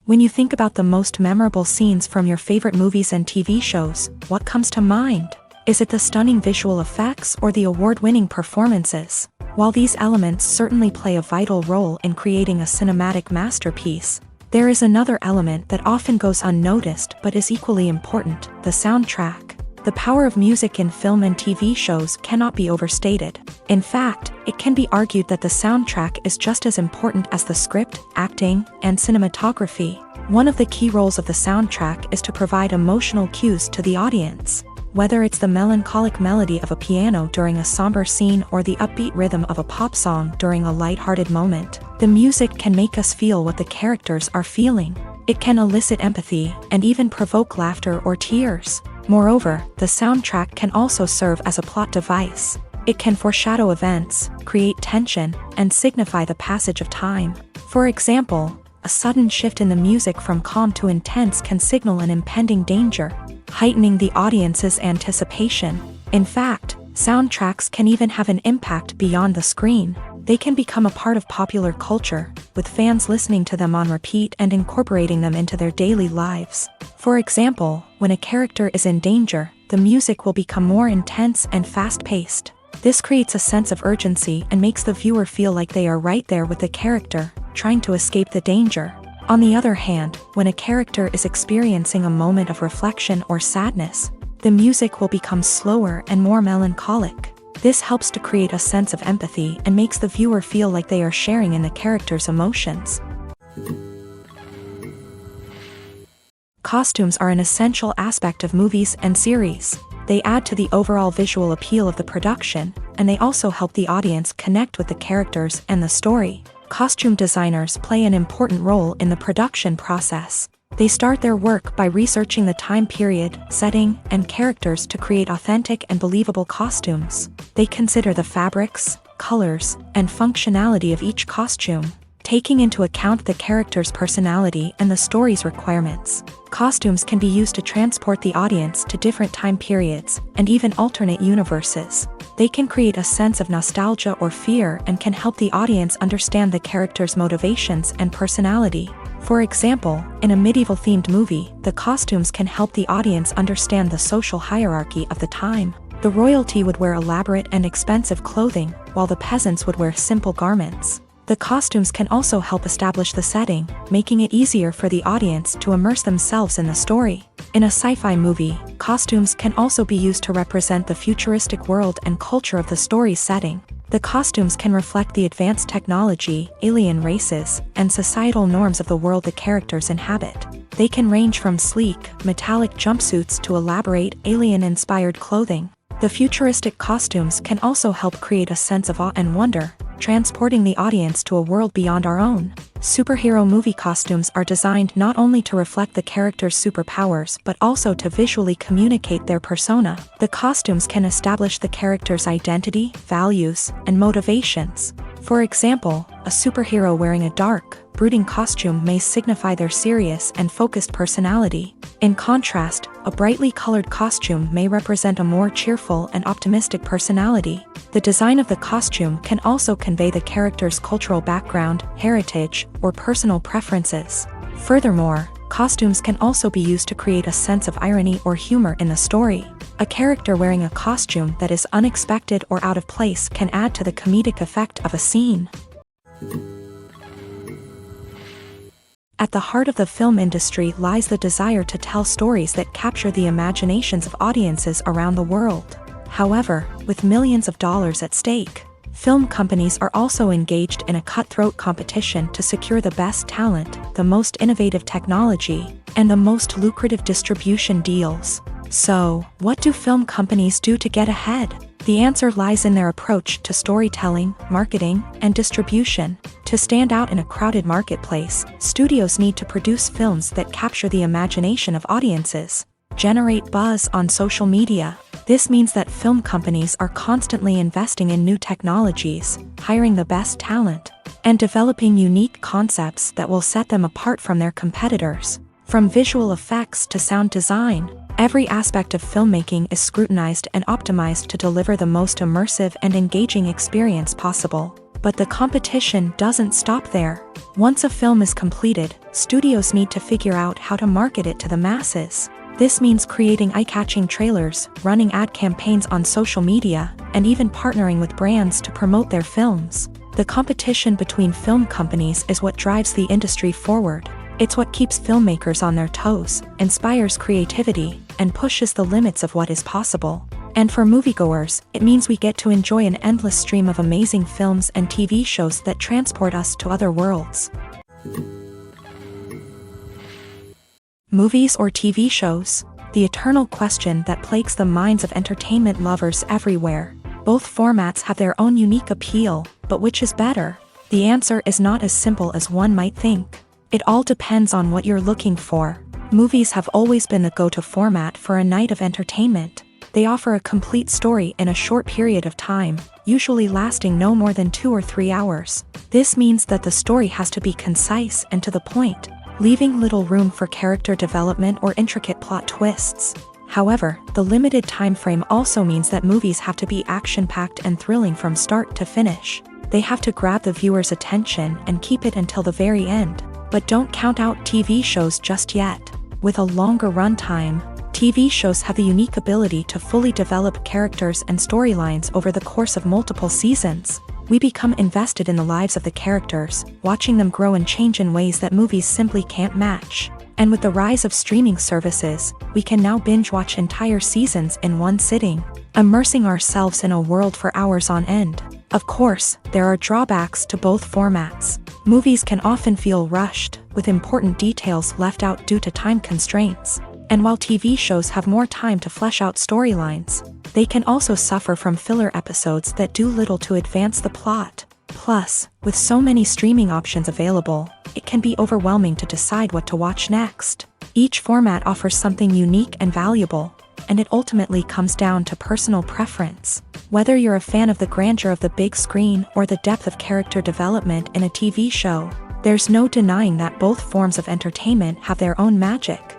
When you think about the most memorable scenes from your favorite movies and TV shows, what comes to mind? Is it the stunning visual effects or the award-winning performances? While these elements certainly play a vital role in creating a cinematic masterpiece, there is another element that often goes unnoticed but is equally important: the soundtrack. The power of music in film and TV shows cannot be overstated. In fact, it can be argued that the soundtrack is just as important as the script, acting, and cinematography. One of the key roles of the soundtrack is to provide emotional cues to the audience. Whether it's the melancholic melody of a piano during a somber scene or the upbeat rhythm of a pop song during a lighthearted moment, the music can make us feel what the characters are feeling. It can elicit empathy and even provoke laughter or tears. Moreover, the soundtrack can also serve as a plot device. It can foreshadow events, create tension, and signify the passage of time. For example, a sudden shift in the music from calm to intense can signal an impending danger, heightening the audience's anticipation. In fact, soundtracks can even have an impact beyond the screen. They can become a part of popular culture, with fans listening to them on repeat and incorporating them into their daily lives. For example, when a character is in danger, the music will become more intense and fast-paced. This creates a sense of urgency and makes the viewer feel like they are right there with the character, trying to escape the danger. On the other hand, when a character is experiencing a moment of reflection or sadness, the music will become slower and more melancholic. This helps to create a sense of empathy and makes the viewer feel like they are sharing in the character's emotions. Costumes are an essential aspect of movies and series. They add to the overall visual appeal of the production, and they also help the audience connect with the characters and the story. Costume designers play an important role in the production process. They start their work by researching the time period, setting, and characters to create authentic and believable costumes. They consider the fabrics, colors, and functionality of each costume, taking into account the character's personality and the story's requirements. Costumes can be used to transport the audience to different time periods and even alternate universes. They can create a sense of nostalgia or fear and can help the audience understand the character's motivations and personality. For example, in a medieval-themed movie, the costumes can help the audience understand the social hierarchy of the time. The royalty would wear elaborate and expensive clothing, while the peasants would wear simple garments. The costumes can also help establish the setting, making it easier for the audience to immerse themselves in the story. In a sci-fi movie, costumes can also be used to represent the futuristic world and culture of the story's setting. The costumes can reflect the advanced technology, alien races, and societal norms of the world the characters inhabit. They can range from sleek, metallic jumpsuits to elaborate, alien-inspired clothing. The futuristic costumes can also help create a sense of awe and wonder, transporting the audience to a world beyond our own. Superhero movie costumes are designed not only to reflect the character's superpowers but also to visually communicate their persona. The costumes can establish the character's identity, values, and motivations. For example, a superhero wearing a dark, brooding costume may signify their serious and focused personality. In contrast, a brightly colored costume may represent a more cheerful and optimistic personality. The design of the costume can also convey the character's cultural background, heritage, or personal preferences. Furthermore, costumes can also be used to create a sense of irony or humor in the story. A character wearing a costume that is unexpected or out of place can add to the comedic effect of a scene. At the heart of the film industry lies the desire to tell stories that capture the imaginations of audiences around the world. However, with millions of dollars at stake, film companies are also engaged in a cutthroat competition to secure the best talent, the most innovative technology, and the most lucrative distribution deals. So, what do film companies do to get ahead? The answer lies in their approach to storytelling, marketing, and distribution. To stand out in a crowded marketplace, studios need to produce films that capture the imagination of audiences, generate buzz on social media. This means that film companies are constantly investing in new technologies, hiring the best talent, and developing unique concepts that will set them apart from their competitors. From visual effects to sound design, every aspect of filmmaking is scrutinized and optimized to deliver the most immersive and engaging experience possible. But the competition doesn't stop there. Once a film is completed, studios need to figure out how to market it to the masses. This means creating eye-catching trailers, running ad campaigns on social media, and even partnering with brands to promote their films. The competition between film companies is what drives the industry forward. It's what keeps filmmakers on their toes, inspires creativity, and pushes the limits of what is possible. And for moviegoers, it means we get to enjoy an endless stream of amazing films and TV shows that transport us to other worlds. Movies or TV shows? The eternal question that plagues the minds of entertainment lovers everywhere. Both formats have their own unique appeal, but which is better? The answer is not as simple as one might think. It all depends on what you're looking for. Movies have always been the go-to format for a night of entertainment. They offer a complete story in a short period of time, usually lasting no more than 2 or 3 hours. This means that the story has to be concise and to the point, leaving little room for character development or intricate plot twists. However, the limited time frame also means that movies have to be action-packed and thrilling from start to finish. They have to grab the viewer's attention and keep it until the very end. But don't count out TV shows just yet. With a longer runtime, TV shows have the unique ability to fully develop characters and storylines over the course of multiple seasons. We become invested in the lives of the characters, watching them grow and change in ways that movies simply can't match. And with the rise of streaming services, we can now binge-watch entire seasons in one sitting, immersing ourselves in a world for hours on end. Of course, there are drawbacks to both formats. Movies can often feel rushed, with important details left out due to time constraints. And while TV shows have more time to flesh out storylines, they can also suffer from filler episodes that do little to advance the plot. Plus, with so many streaming options available, it can be overwhelming to decide what to watch next. Each format offers something unique and valuable, and it ultimately comes down to personal preference. Whether you're a fan of the grandeur of the big screen or the depth of character development in a TV show, there's no denying that both forms of entertainment have their own magic.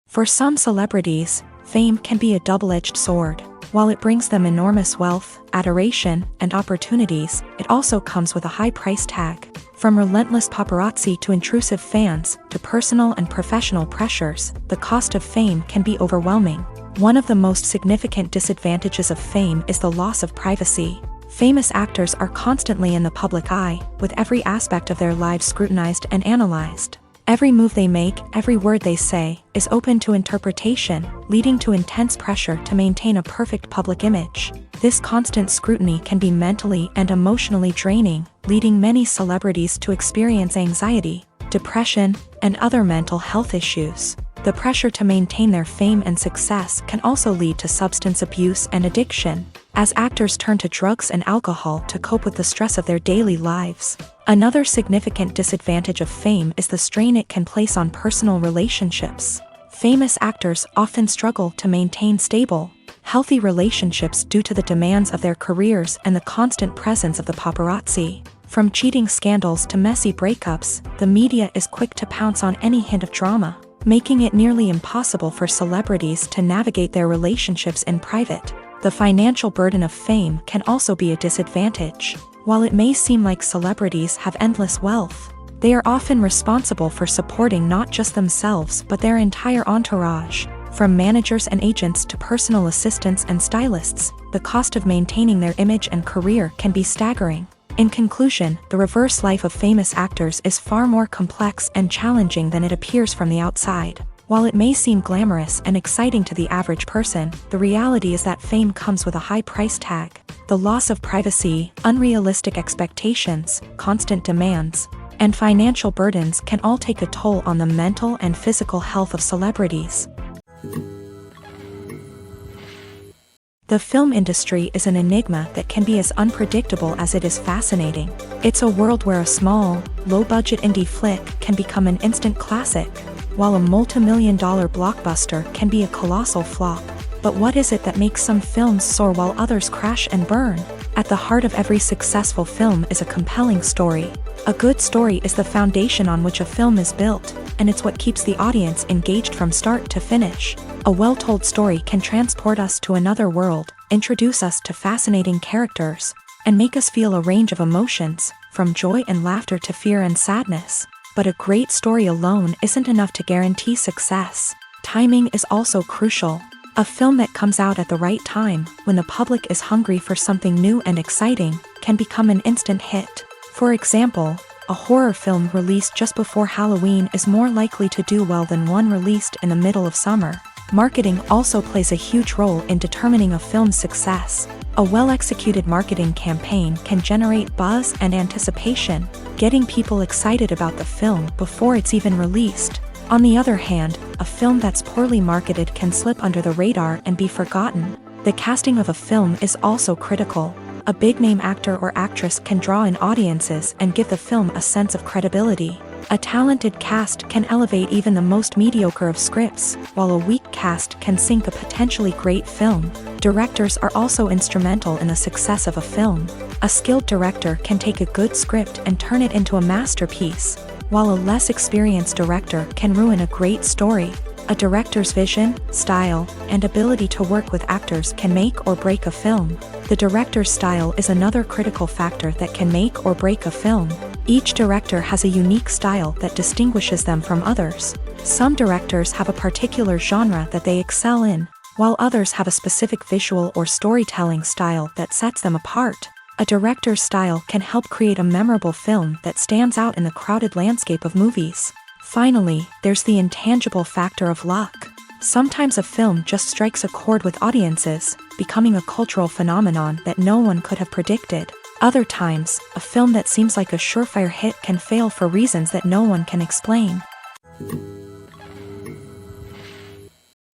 For some celebrities, fame can be a double-edged sword. While it brings them enormous wealth, adoration, and opportunities, it also comes with a high price tag. From relentless paparazzi to intrusive fans, to personal and professional pressures, the cost of fame can be overwhelming. One of the most significant disadvantages of fame is the loss of privacy. Famous actors are constantly in the public eye, with every aspect of their lives scrutinized and analyzed. Every move they make, every word they say, is open to interpretation, leading to intense pressure to maintain a perfect public image. This constant scrutiny can be mentally and emotionally draining, leading many celebrities to experience anxiety, depression, and other mental health issues. The pressure to maintain their fame and success can also lead to substance abuse and addiction, as actors turn to drugs and alcohol to cope with the stress of their daily lives. Another significant disadvantage of fame is the strain it can place on personal relationships. Famous actors often struggle to maintain stable, healthy relationships due to the demands of their careers and the constant presence of the paparazzi. From cheating scandals to messy breakups, the media is quick to pounce on any hint of drama, making it nearly impossible for celebrities to navigate their relationships in private. The financial burden of fame can also be a disadvantage. While it may seem like celebrities have endless wealth, they are often responsible for supporting not just themselves but their entire entourage. From managers and agents to personal assistants and stylists, the cost of maintaining their image and career can be staggering. In conclusion, the reverse life of famous actors is far more complex and challenging than it appears from the outside. While it may seem glamorous and exciting to the average person, the reality is that fame comes with a high price tag. The loss of privacy, unrealistic expectations, constant demands, and financial burdens can all take a toll on the mental and physical health of celebrities. The film industry is an enigma that can be as unpredictable as it is fascinating. It's a world where a small, low-budget indie flick can become an instant classic, while a multi-million-dollar blockbuster can be a colossal flop. But what is it that makes some films soar while others crash and burn? At the heart of every successful film is a compelling story. A good story is the foundation on which a film is built, and it's what keeps the audience engaged from start to finish. A well-told story can transport us to another world, introduce us to fascinating characters, and make us feel a range of emotions, from joy and laughter to fear and sadness. But a great story alone isn't enough to guarantee success. Timing is also crucial. A film that comes out at the right time, when the public is hungry for something new and exciting, can become an instant hit. For example, a horror film released just before Halloween is more likely to do well than one released in the middle of summer. Marketing also plays a huge role in determining a film's success. A well-executed marketing campaign can generate buzz and anticipation, getting people excited about the film before it's even released. On the other hand, a film that's poorly marketed can slip under the radar and be forgotten. The casting of a film is also critical. A big-name actor or actress can draw in audiences and give the film a sense of credibility. A talented cast can elevate even the most mediocre of scripts, while a weak cast can sink a potentially great film. Directors are also instrumental in the success of a film. A skilled director can take a good script and turn it into a masterpiece, while a less experienced director can ruin a great story. A director's vision, style, and ability to work with actors can make or break a film. The director's style is another critical factor that can make or break a film. Each director has a unique style that distinguishes them from others. Some directors have a particular genre that they excel in, while others have a specific visual or storytelling style that sets them apart. A director's style can help create a memorable film that stands out in the crowded landscape of movies. Finally, there's the intangible factor of luck. Sometimes a film just strikes a chord with audiences, becoming a cultural phenomenon that no one could have predicted. Other times, a film that seems like a surefire hit can fail for reasons that no one can explain.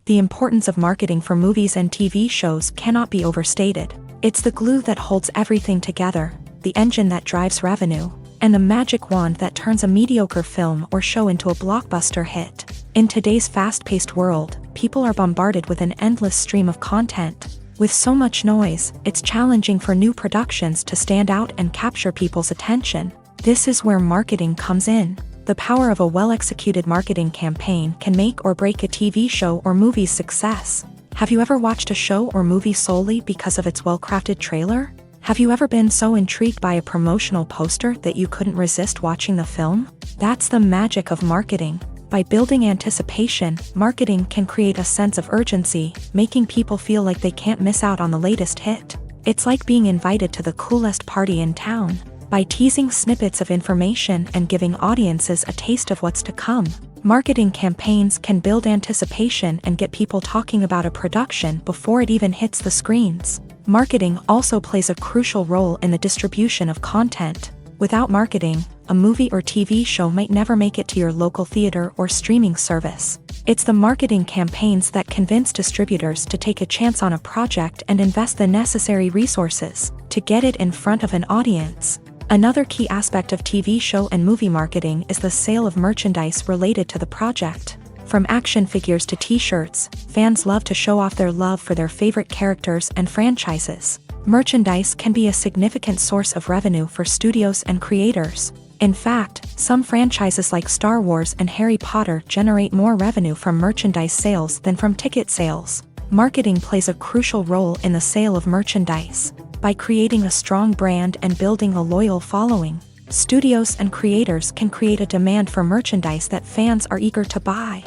The importance of marketing for movies and TV shows cannot be overstated. It's the glue that holds everything together, the engine that drives revenue, and the magic wand that turns a mediocre film or show into a blockbuster hit. In today's fast-paced world, people are bombarded with an endless stream of content. With so much noise, it's challenging for new productions to stand out and capture people's attention. This is where marketing comes in. The power of a well-executed marketing campaign can make or break a TV show or movie's success. Have you ever watched a show or movie solely because of its well-crafted trailer? Have you ever been so intrigued by a promotional poster that you couldn't resist watching the film? That's the magic of marketing. By building anticipation, marketing can create a sense of urgency, making people feel like they can't miss out on the latest hit. It's like being invited to the coolest party in town. By teasing snippets of information and giving audiences a taste of what's to come, marketing campaigns can build anticipation and get people talking about a production before it even hits the screens. Marketing also plays a crucial role in the distribution of content. Without marketing, a movie or TV show might never make it to your local theater or streaming service. It's the marketing campaigns that convince distributors to take a chance on a project and invest the necessary resources to get it in front of an audience. Another key aspect of TV show and movie marketing is the sale of merchandise related to the project. From action figures to t-shirts, fans love to show off their love for their favorite characters and franchises. Merchandise can be a significant source of revenue for studios and creators. In fact, some franchises like Star Wars and Harry Potter generate more revenue from merchandise sales than from ticket sales. Marketing plays a crucial role in the sale of merchandise. By creating a strong brand and building a loyal following, studios and creators can create a demand for merchandise that fans are eager to buy.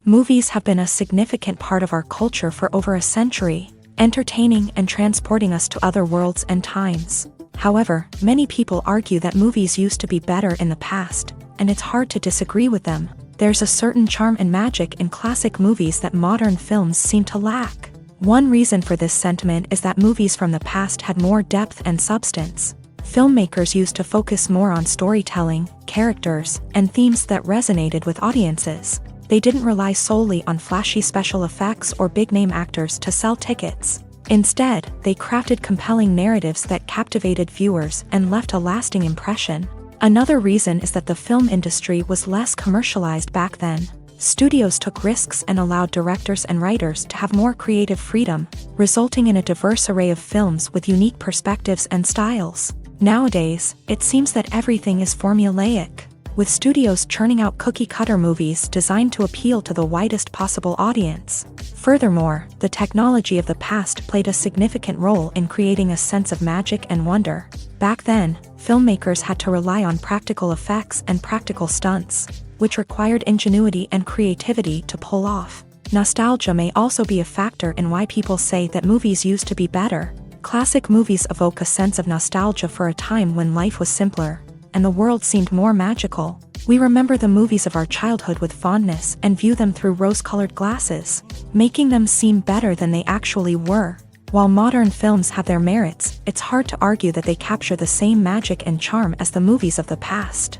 Movies have been a significant part of our culture for over a century, entertaining and transporting us to other worlds and times. However, many people argue that movies used to be better in the past, and it's hard to disagree with them. There's a certain charm and magic in classic movies that modern films seem to lack. One reason for this sentiment is that movies from the past had more depth and substance. Filmmakers used to focus more on storytelling, characters, and themes that resonated with audiences. They didn't rely solely on flashy special effects or big-name actors to sell tickets. Instead, they crafted compelling narratives that captivated viewers and left a lasting impression. Another reason is that the film industry was less commercialized back then. Studios took risks and allowed directors and writers to have more creative freedom, resulting in a diverse array of films with unique perspectives and styles. Nowadays, it seems that everything is formulaic, with studios churning out cookie-cutter movies designed to appeal to the widest possible audience. Furthermore, the technology of the past played a significant role in creating a sense of magic and wonder. Back then, filmmakers had to rely on practical effects and practical stunts, which required ingenuity and creativity to pull off. Nostalgia may also be a factor in why people say that movies used to be better. Classic movies evoke a sense of nostalgia for a time when life was simpler, and the world seemed more magical. We remember the movies of our childhood with fondness and view them through rose-colored glasses, making them seem better than they actually were. While modern films have their merits, it's hard to argue that they capture the same magic and charm as the movies of the past.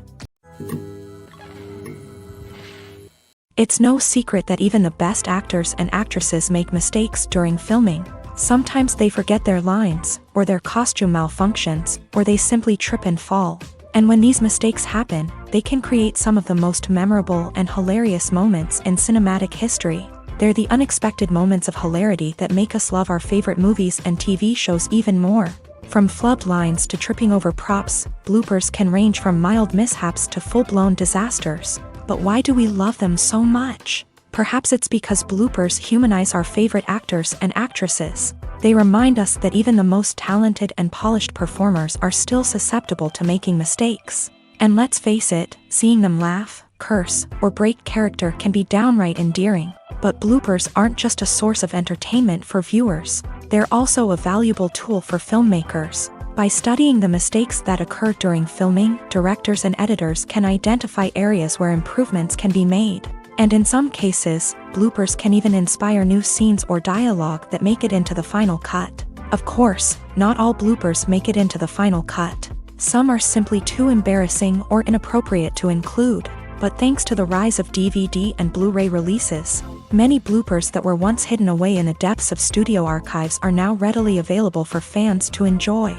It's no secret that even the best actors and actresses make mistakes during filming. Sometimes they forget their lines, or their costume malfunctions, or they simply trip and fall. And when these mistakes happen, they can create some of the most memorable and hilarious moments in cinematic history. They're the unexpected moments of hilarity that make us love our favorite movies and TV shows even more. From flubbed lines to tripping over props, bloopers can range from mild mishaps to full-blown disasters. But why do we love them so much? Perhaps it's because bloopers humanize our favorite actors and actresses. They remind us that even the most talented and polished performers are still susceptible to making mistakes. And let's face it, seeing them laugh, curse, or break character can be downright endearing. But bloopers aren't just a source of entertainment for viewers. They're also a valuable tool for filmmakers. By studying the mistakes that occur during filming, directors and editors can identify areas where improvements can be made. And in some cases, bloopers can even inspire new scenes or dialogue that make it into the final cut. Of course, not all bloopers make it into the final cut. Some are simply too embarrassing or inappropriate to include. But thanks to the rise of DVD and Blu-ray releases, many bloopers that were once hidden away in the depths of studio archives are now readily available for fans to enjoy.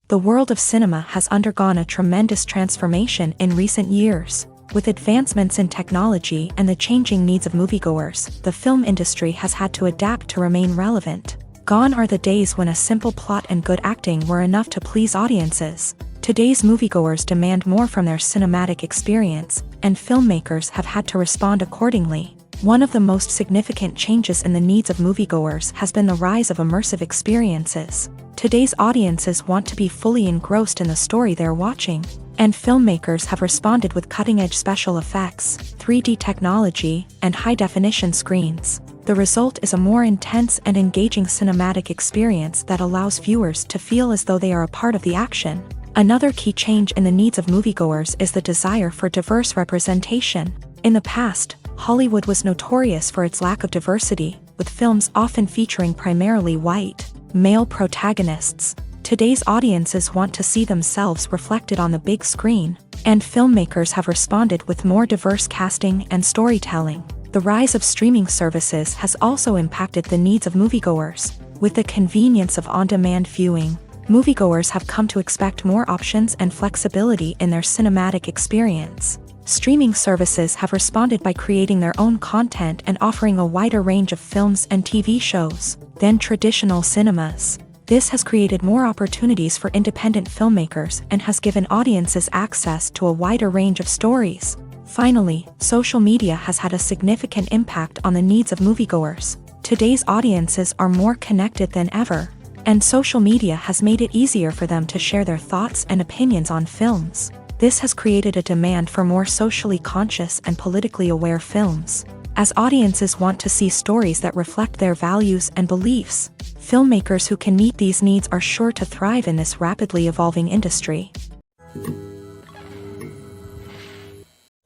The world of cinema has undergone a tremendous transformation in recent years. With advancements in technology and the changing needs of moviegoers, the film industry has had to adapt to remain relevant. Gone are the days when a simple plot and good acting were enough to please audiences. Today's moviegoers demand more from their cinematic experience, and filmmakers have had to respond accordingly. One of the most significant changes in the needs of moviegoers has been the rise of immersive experiences. Today's audiences want to be fully engrossed in the story they're watching, and filmmakers have responded with cutting-edge special effects, 3D technology, and high-definition screens. The result is a more intense and engaging cinematic experience that allows viewers to feel as though they are a part of the action. Another key change in the needs of moviegoers is the desire for diverse representation. In the past, Hollywood was notorious for its lack of diversity, with films often featuring primarily white, male protagonists. Today's audiences want to see themselves reflected on the big screen, and filmmakers have responded with more diverse casting and storytelling. The rise of streaming services has also impacted the needs of moviegoers. With the convenience of on-demand viewing, moviegoers have come to expect more options and flexibility in their cinematic experience. Streaming services have responded by creating their own content and offering a wider range of films and TV shows than traditional cinemas. This has created more opportunities for independent filmmakers and has given audiences access to a wider range of stories. Finally, social media has had a significant impact on the needs of moviegoers. Today's audiences are more connected than ever, and social media has made it easier for them to share their thoughts and opinions on films. This has created a demand for more socially conscious and politically aware films. As audiences want to see stories that reflect their values and beliefs, filmmakers who can meet these needs are sure to thrive in this rapidly evolving industry.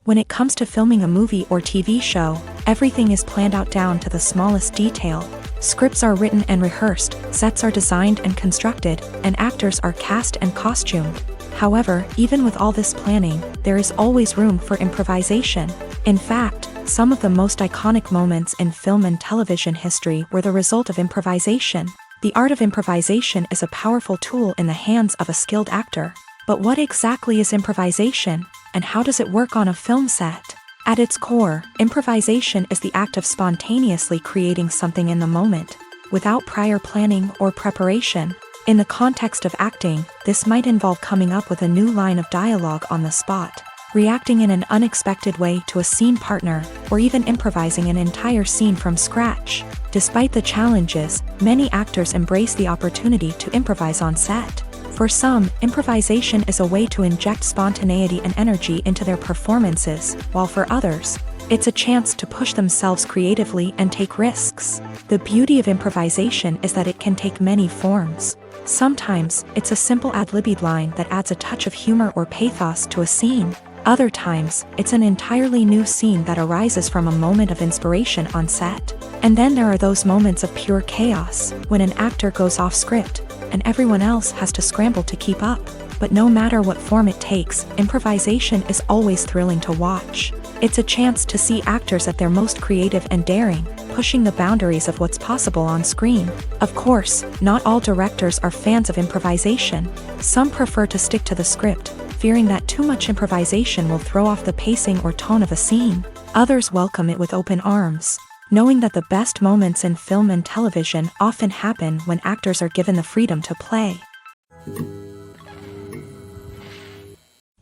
When it comes to filming a movie or TV show, everything is planned out down to the smallest detail. Scripts are written and rehearsed, sets are designed and constructed, and actors are cast and costumed. However, even with all this planning, there is always room for improvisation. In fact, some of the most iconic moments in film and television history were the result of improvisation. The art of improvisation is a powerful tool in the hands of a skilled actor. But what exactly is improvisation, and how does it work on a film set? At its core, improvisation is the act of spontaneously creating something in the moment, without prior planning or preparation. In the context of acting, this might involve coming up with a new line of dialogue on the spot, reacting in an unexpected way to a scene partner, or even improvising an entire scene from scratch. Despite the challenges, many actors embrace the opportunity to improvise on set. For some, improvisation is a way to inject spontaneity and energy into their performances, while for others, it's a chance to push themselves creatively and take risks. The beauty of improvisation is that it can take many forms. Sometimes, it's a simple ad-libbed line that adds a touch of humor or pathos to a scene. Other times, it's an entirely new scene that arises from a moment of inspiration on set. And then there are those moments of pure chaos, when an actor goes off script, and everyone else has to scramble to keep up. But no matter what form it takes, improvisation is always thrilling to watch. It's a chance to see actors at their most creative and daring, pushing the boundaries of what's possible on screen. Of course, not all directors are fans of improvisation. Some prefer to stick to the script, fearing that too much improvisation will throw off the pacing or tone of a scene. Others welcome it with open arms, knowing that the best moments in film and television often happen when actors are given the freedom to play.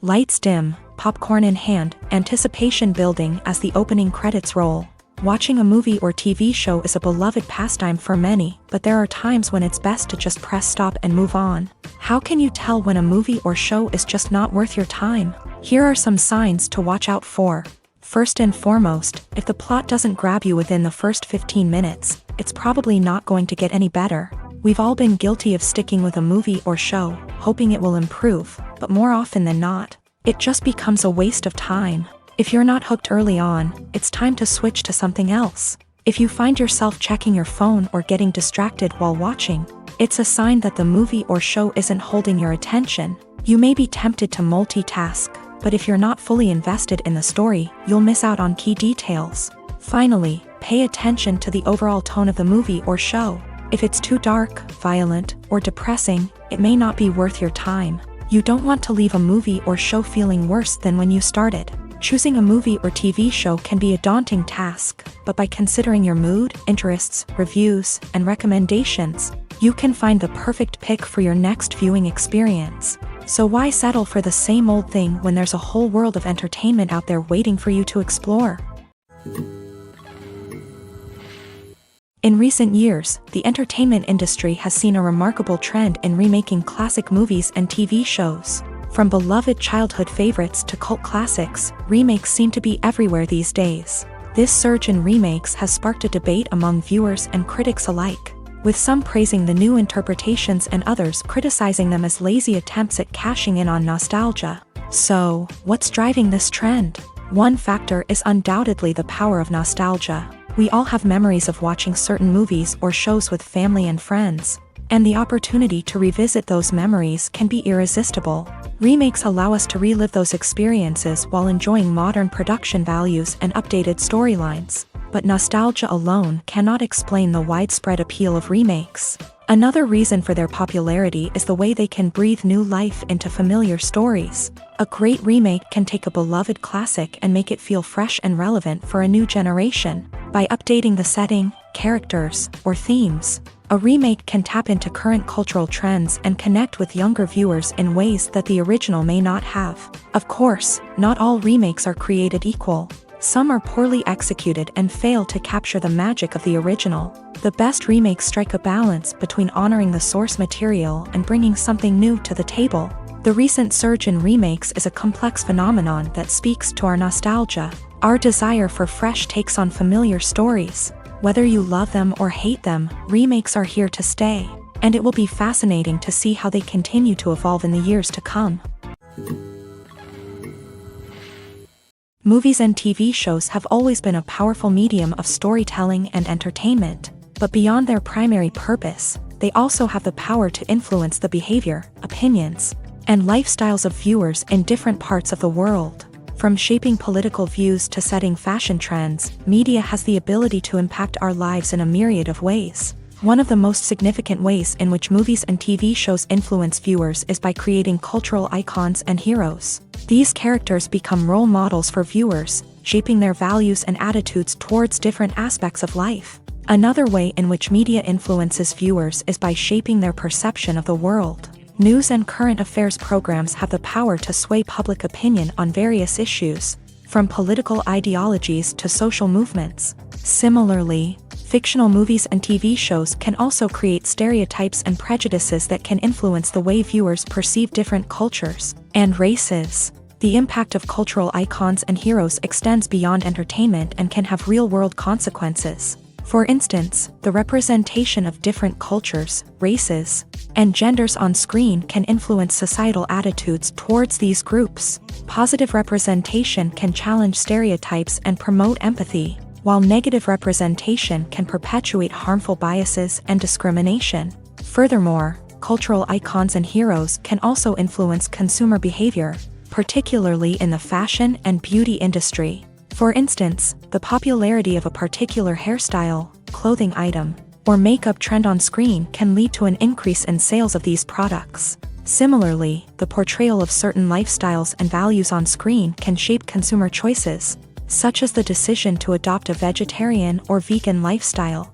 Lights dim, popcorn in hand, anticipation building as the opening credits roll. Watching a movie or TV show is a beloved pastime for many, but there are times when it's best to just press stop and move on. How can you tell when a movie or show is just not worth your time? Here are some signs to watch out for. First and foremost, if the plot doesn't grab you within the first 15 minutes, it's probably not going to get any better. We've all been guilty of sticking with a movie or show, hoping it will improve, but more often than not, it just becomes a waste of time. If you're not hooked early on, it's time to switch to something else. If you find yourself checking your phone or getting distracted while watching, it's a sign that the movie or show isn't holding your attention. You may be tempted to multitask, but if you're not fully invested in the story, you'll miss out on key details. Finally, pay attention to the overall tone of the movie or show. If it's too dark, violent, or depressing, it may not be worth your time. You don't want to leave a movie or show feeling worse than when you started. Choosing a movie or TV show can be a daunting task, but by considering your mood, interests, reviews, and recommendations, you can find the perfect pick for your next viewing experience. So why settle for the same old thing when there's a whole world of entertainment out there waiting for you to explore? In recent years, the entertainment industry has seen a remarkable trend in remaking classic movies and TV shows. From beloved childhood favorites to cult classics, remakes seem to be everywhere these days. This surge in remakes has sparked a debate among viewers and critics alike, with some praising the new interpretations and others criticizing them as lazy attempts at cashing in on nostalgia. So, what's driving this trend? One factor is undoubtedly the power of nostalgia. We all have memories of watching certain movies or shows with family and friends, and the opportunity to revisit those memories can be irresistible. Remakes allow us to relive those experiences while enjoying modern production values and updated storylines. But nostalgia alone cannot explain the widespread appeal of remakes. Another reason for their popularity is the way they can breathe new life into familiar stories. A great remake can take a beloved classic and make it feel fresh and relevant for a new generation. By updating the setting, characters, or themes, a remake can tap into current cultural trends and connect with younger viewers in ways that the original may not have. Of course, not all remakes are created equal. Some are poorly executed and fail to capture the magic of the original. The best remakes strike a balance between honoring the source material and bringing something new to the table. The recent surge in remakes is a complex phenomenon that speaks to our nostalgia, our desire for fresh takes on familiar stories. Whether you love them or hate them, remakes are here to stay, and it will be fascinating to see how they continue to evolve in the years to come. Movies and TV shows have always been a powerful medium of storytelling and entertainment, but beyond their primary purpose, they also have the power to influence the behavior, opinions, and lifestyles of viewers in different parts of the world. From shaping political views to setting fashion trends, media has the ability to impact our lives in a myriad of ways. One of the most significant ways in which movies and TV shows influence viewers is by creating cultural icons and heroes. These characters become role models for viewers, shaping their values and attitudes towards different aspects of life. Another way in which media influences viewers is by shaping their perception of the world. News and current affairs programs have the power to sway public opinion on various issues, from political ideologies to social movements. Similarly, fictional movies and TV shows can also create stereotypes and prejudices that can influence the way viewers perceive different cultures and races. The impact of cultural icons and heroes extends beyond entertainment and can have real-world consequences. For instance, the representation of different cultures, races, and genders on screen can influence societal attitudes towards these groups. Positive representation can challenge stereotypes and promote empathy, while negative representation can perpetuate harmful biases and discrimination. Furthermore, cultural icons and heroes can also influence consumer behavior, particularly in the fashion and beauty industry. For instance, the popularity of a particular hairstyle, clothing item, or makeup trend on screen can lead to an increase in sales of these products. Similarly, the portrayal of certain lifestyles and values on screen can shape consumer choices, such as the decision to adopt a vegetarian or vegan lifestyle.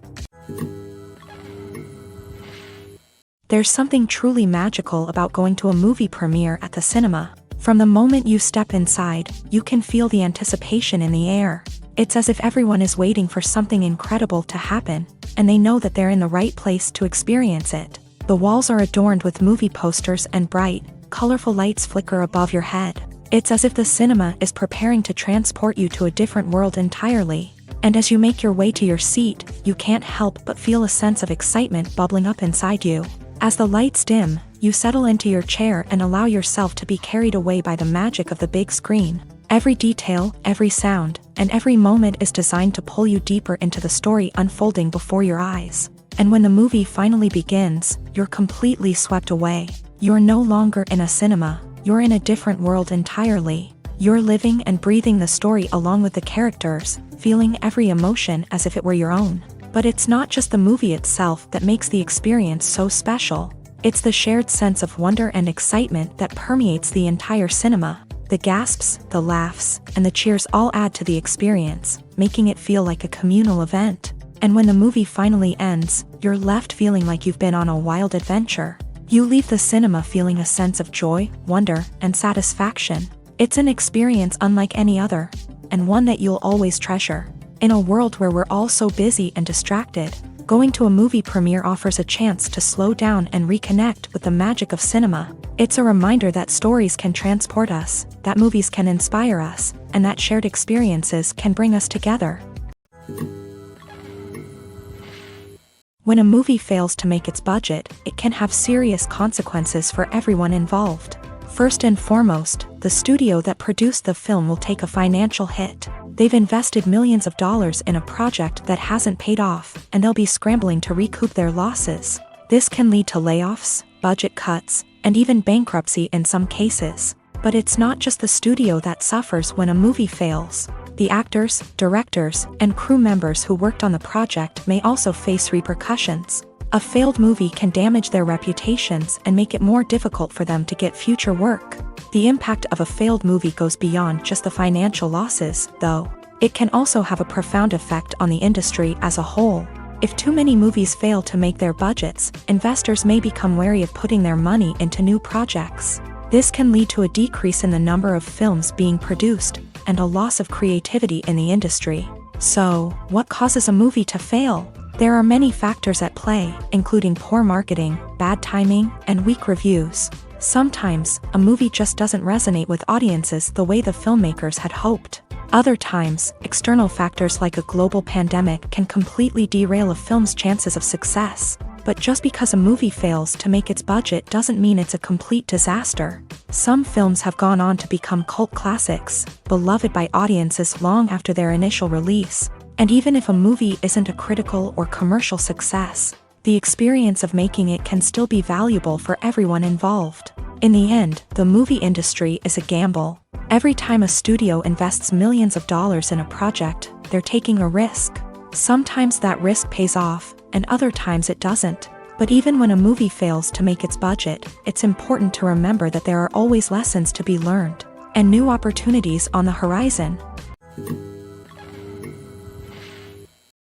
There's something truly magical about going to a movie premiere at the cinema. From the moment you step inside, you can feel the anticipation in the air. It's as if everyone is waiting for something incredible to happen, and they know that they're in the right place to experience it. The walls are adorned with movie posters and bright, colorful lights flicker above your head. It's as if the cinema is preparing to transport you to a different world entirely. And as you make your way to your seat, you can't help but feel a sense of excitement bubbling up inside you. As the lights dim, you settle into your chair and allow yourself to be carried away by the magic of the big screen. Every detail, every sound, and every moment is designed to pull you deeper into the story unfolding before your eyes. And when the movie finally begins, you're completely swept away. You're no longer in a cinema, you're in a different world entirely. You're living and breathing the story along with the characters, feeling every emotion as if it were your own. But it's not just the movie itself that makes the experience so special. It's the shared sense of wonder and excitement that permeates the entire cinema. The gasps, the laughs, and the cheers all add to the experience, making it feel like a communal event. And when the movie finally ends, you're left feeling like you've been on a wild adventure. You leave the cinema feeling a sense of joy, wonder, and satisfaction. It's an experience unlike any other, and one that you'll always treasure. In a world where we're all so busy and distracted, going to a movie premiere offers a chance to slow down and reconnect with the magic of cinema. It's a reminder that stories can transport us, that movies can inspire us, and that shared experiences can bring us together. When a movie fails to make its budget, it can have serious consequences for everyone involved. First and foremost, the studio that produced the film will take a financial hit. They've invested millions of dollars in a project that hasn't paid off, and they'll be scrambling to recoup their losses. This can lead to layoffs, budget cuts, and even bankruptcy in some cases. But it's not just the studio that suffers when a movie fails. The actors, directors, and crew members who worked on the project may also face repercussions. A failed movie can damage their reputations and make it more difficult for them to get future work. The impact of a failed movie goes beyond just the financial losses, though. It can also have a profound effect on the industry as a whole. If too many movies fail to make their budgets, investors may become wary of putting their money into new projects. This can lead to a decrease in the number of films being produced, and a loss of creativity in the industry. So, what causes a movie to fail? There are many factors at play, including poor marketing, bad timing, and weak reviews. Sometimes, a movie just doesn't resonate with audiences the way the filmmakers had hoped. Other times, external factors like a global pandemic can completely derail a film's chances of success. But just because a movie fails to make its budget doesn't mean it's a complete disaster. Some films have gone on to become cult classics, beloved by audiences long after their initial release. And even if a movie isn't a critical or commercial success, the experience of making it can still be valuable for everyone involved. In the end, the movie industry is a gamble. Every time a studio invests millions of dollars in a project, they're taking a risk. Sometimes that risk pays off, and other times it doesn't. But even when a movie fails to make its budget, it's important to remember that there are always lessons to be learned, and new opportunities on the horizon.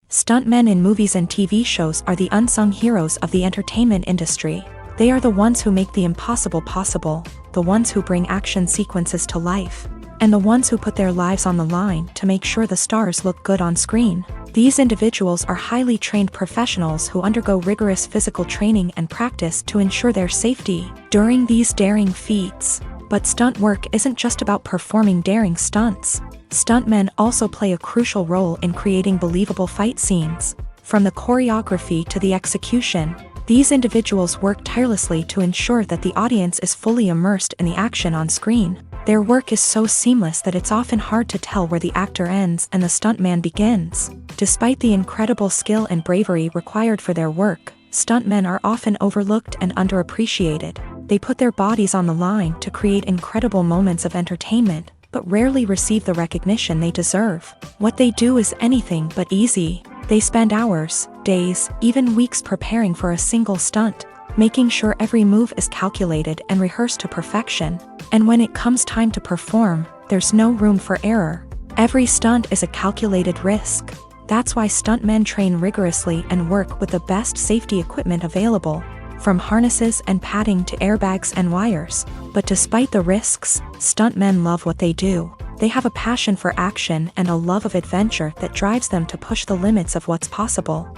Stuntmen in movies and TV shows are the unsung heroes of the entertainment industry. They are the ones who make the impossible possible, the ones who bring action sequences to life, and the ones who put their lives on the line to make sure the stars look good on screen. These individuals are highly trained professionals who undergo rigorous physical training and practice to ensure their safety during these daring feats. But stunt work isn't just about performing daring stunts. Stuntmen also play a crucial role in creating believable fight scenes. From the choreography to the execution, these individuals work tirelessly to ensure that the audience is fully immersed in the action on screen. Their work is so seamless that it's often hard to tell where the actor ends and the stuntman begins. Despite the incredible skill and bravery required for their work, stuntmen are often overlooked and underappreciated. They put their bodies on the line to create incredible moments of entertainment, but rarely receive the recognition they deserve. What they do is anything but easy. They spend hours, days, even weeks preparing for a single stunt, making sure every move is calculated and rehearsed to perfection. And when it comes time to perform, there's no room for error. Every stunt is a calculated risk. That's why stuntmen train rigorously and work with the best safety equipment available, from harnesses and padding to airbags and wires. But despite the risks, stuntmen love what they do. They have a passion for action and a love of adventure that drives them to push the limits of what's possible.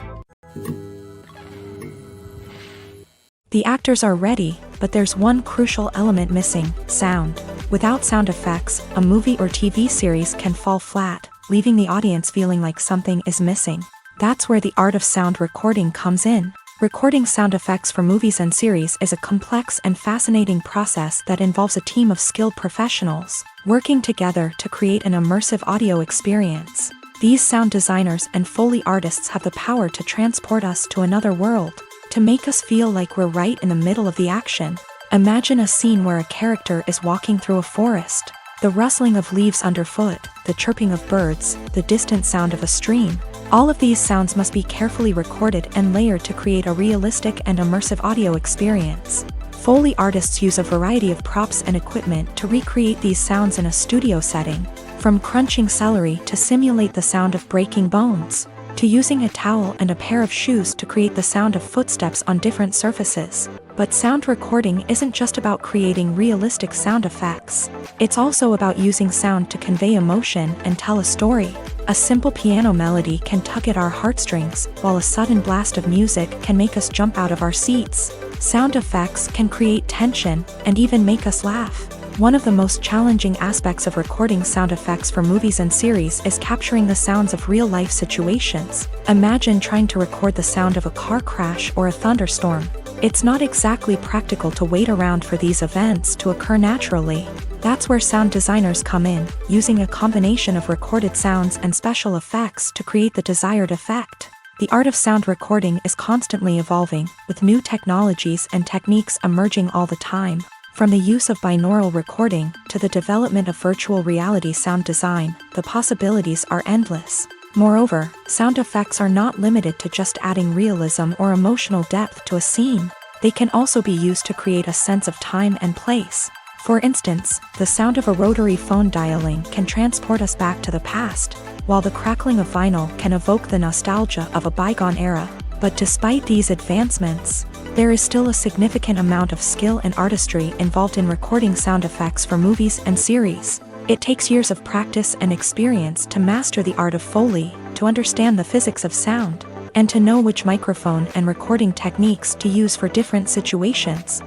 The actors are ready, but there's one crucial element missing: sound. Without sound effects, a movie or TV series can fall flat, leaving the audience feeling like something is missing. That's where the art of sound recording comes in. Recording sound effects for movies and series is a complex and fascinating process that involves a team of skilled professionals working together to create an immersive audio experience. These sound designers and Foley artists have the power to transport us to another world, to make us feel like we're right in the middle of the action. Imagine a scene where a character is walking through a forest. The rustling of leaves underfoot, the chirping of birds, the distant sound of a stream. All of these sounds must be carefully recorded and layered to create a realistic and immersive audio experience. Foley artists use a variety of props and equipment to recreate these sounds in a studio setting, from crunching celery to simulate the sound of breaking bones, to using a towel and a pair of shoes to create the sound of footsteps on different surfaces. But sound recording isn't just about creating realistic sound effects. It's also about using sound to convey emotion and tell a story. A simple piano melody can tug at our heartstrings, while a sudden blast of music can make us jump out of our seats. Sound effects can create tension and even make us laugh. One of the most challenging aspects of recording sound effects for movies and series is capturing the sounds of real-life situations. Imagine trying to record the sound of a car crash or a thunderstorm. It's not exactly practical to wait around for these events to occur naturally. That's where sound designers come in, using a combination of recorded sounds and special effects to create the desired effect. The art of sound recording is constantly evolving, with new technologies and techniques emerging all the time. From the use of binaural recording to the development of virtual reality sound design, the possibilities are endless. Moreover, sound effects are not limited to just adding realism or emotional depth to a scene. They can also be used to create a sense of time and place. For instance, the sound of a rotary phone dialing can transport us back to the past, while the crackling of vinyl can evoke the nostalgia of a bygone era. But despite these advancements, there is still a significant amount of skill and artistry involved in recording sound effects for movies and series. It takes years of practice and experience to master the art of Foley, to understand the physics of sound, and to know which microphone and recording techniques to use for different situations.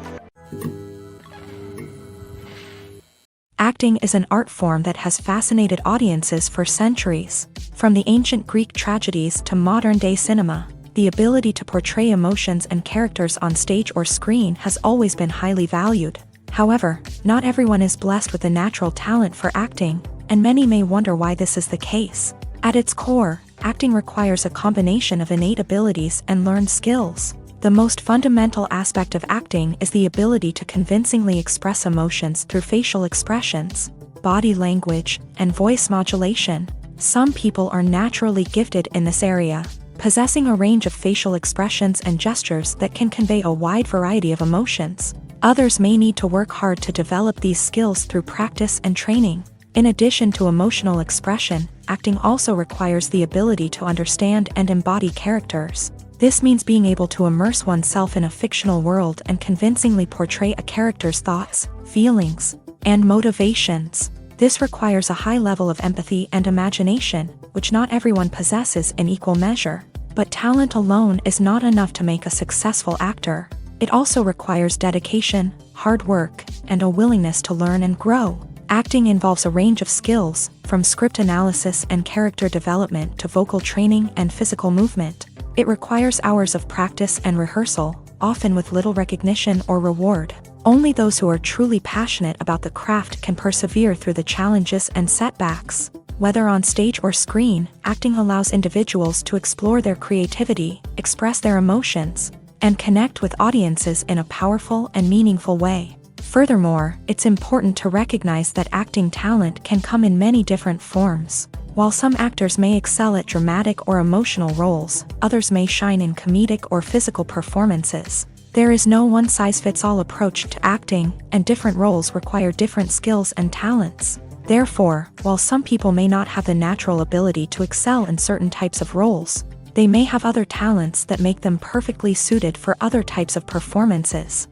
Acting is an art form that has fascinated audiences for centuries. From the ancient Greek tragedies to modern-day cinema, the ability to portray emotions and characters on stage or screen has always been highly valued. However, not everyone is blessed with a natural talent for acting, and many may wonder why this is the case. At its core, acting requires a combination of innate abilities and learned skills. The most fundamental aspect of acting is the ability to convincingly express emotions through facial expressions, body language, and voice modulation. Some people are naturally gifted in this area, possessing a range of facial expressions and gestures that can convey a wide variety of emotions. Others may need to work hard to develop these skills through practice and training. In addition to emotional expression, acting also requires the ability to understand and embody characters. This means being able to immerse oneself in a fictional world and convincingly portray a character's thoughts, feelings, and motivations. This requires a high level of empathy and imagination, which not everyone possesses in equal measure. But talent alone is not enough to make a successful actor. It also requires dedication, hard work, and a willingness to learn and grow. Acting involves a range of skills, from script analysis and character development to vocal training and physical movement. It requires hours of practice and rehearsal, often with little recognition or reward. Only those who are truly passionate about the craft can persevere through the challenges and setbacks. Whether on stage or screen, acting allows individuals to explore their creativity, express their emotions, and connect with audiences in a powerful and meaningful way. Furthermore, it's important to recognize that acting talent can come in many different forms. While some actors may excel at dramatic or emotional roles, others may shine in comedic or physical performances. There is no one-size-fits-all approach to acting, and different roles require different skills and talents. Therefore, while some people may not have the natural ability to excel in certain types of roles, they may have other talents that make them perfectly suited for other types of performances.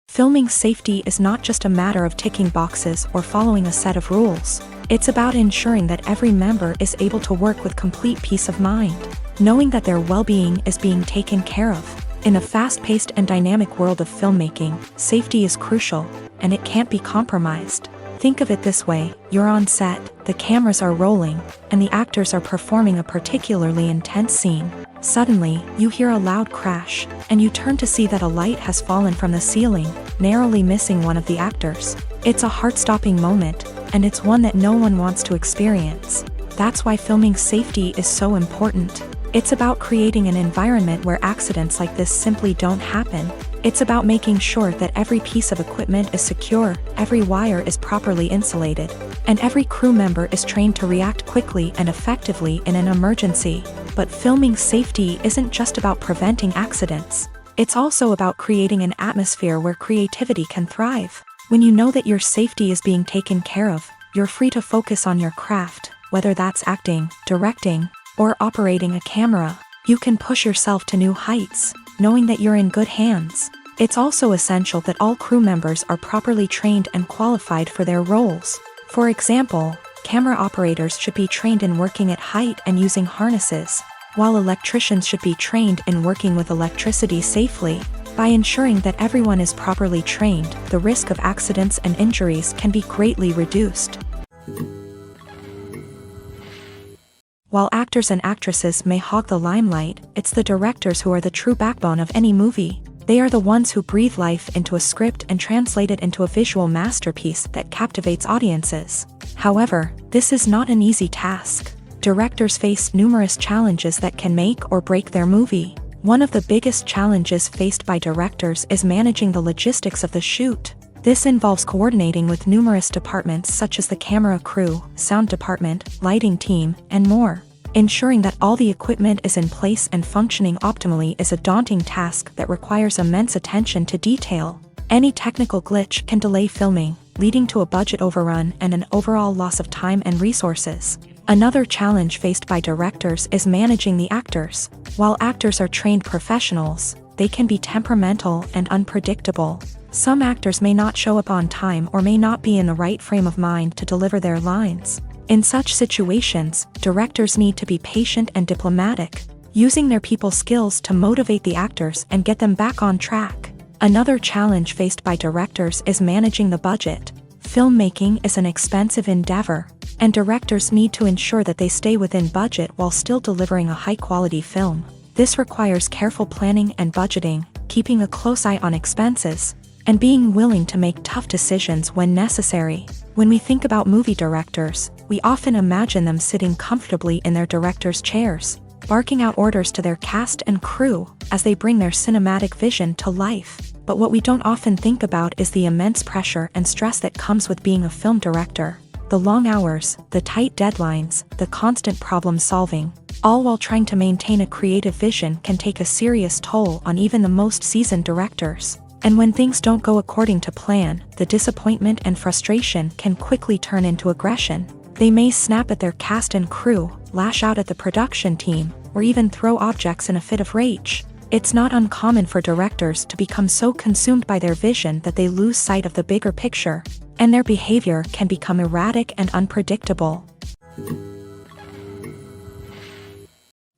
Filming safety is not just a matter of ticking boxes or following a set of rules. It's about ensuring that every member is able to work with complete peace of mind, knowing that their well-being is being taken care of. In a fast-paced and dynamic world of filmmaking, safety is crucial, and it can't be compromised. Think of it this way: you're on set, the cameras are rolling, and the actors are performing a particularly intense scene. Suddenly, you hear a loud crash, and you turn to see that a light has fallen from the ceiling, narrowly missing one of the actors. It's a heart-stopping moment, and it's one that no one wants to experience. That's why filming safety is so important. It's about creating an environment where accidents like this simply don't happen. It's about making sure that every piece of equipment is secure, every wire is properly insulated, and every crew member is trained to react quickly and effectively in an emergency. But filming safety isn't just about preventing accidents. It's also about creating an atmosphere where creativity can thrive. When you know that your safety is being taken care of, you're free to focus on your craft, whether that's acting, directing, or operating a camera. You can push yourself to new heights, knowing that you're in good hands. It's also essential that all crew members are properly trained and qualified for their roles. For example, camera operators should be trained in working at height and using harnesses, while electricians should be trained in working with electricity safely. By ensuring that everyone is properly trained, the risk of accidents and injuries can be greatly reduced. While actors and actresses may hog the limelight, it's the directors who are the true backbone of any movie. They are the ones who breathe life into a script and translate it into a visual masterpiece that captivates audiences. However, this is not an easy task. Directors face numerous challenges that can make or break their movie. One of the biggest challenges faced by directors is managing the logistics of the shoot. This involves coordinating with numerous departments such as the camera crew, sound department, lighting team, and more. Ensuring that all the equipment is in place and functioning optimally is a daunting task that requires immense attention to detail. Any technical glitch can delay filming, leading to a budget overrun and an overall loss of time and resources. Another challenge faced by directors is managing the actors. While actors are trained professionals, they can be temperamental and unpredictable. Some actors may not show up on time or may not be in the right frame of mind to deliver their lines. In such situations, directors need to be patient and diplomatic, using their people skills to motivate the actors and get them back on track. Another challenge faced by directors is managing the budget. Filmmaking is an expensive endeavor, and directors need to ensure that they stay within budget while still delivering a high-quality film. This requires careful planning and budgeting, keeping a close eye on expenses, and being willing to make tough decisions when necessary. When we think about movie directors, we often imagine them sitting comfortably in their director's chairs, barking out orders to their cast and crew as they bring their cinematic vision to life. But what we don't often think about is the immense pressure and stress that comes with being a film director. The long hours, the tight deadlines, the constant problem solving, all while trying to maintain a creative vision can take a serious toll on even the most seasoned directors. And when things don't go according to plan, the disappointment and frustration can quickly turn into aggression. They may snap at their cast and crew, lash out at the production team, or even throw objects in a fit of rage. It's not uncommon for directors to become so consumed by their vision that they lose sight of the bigger picture, and their behavior can become erratic and unpredictable.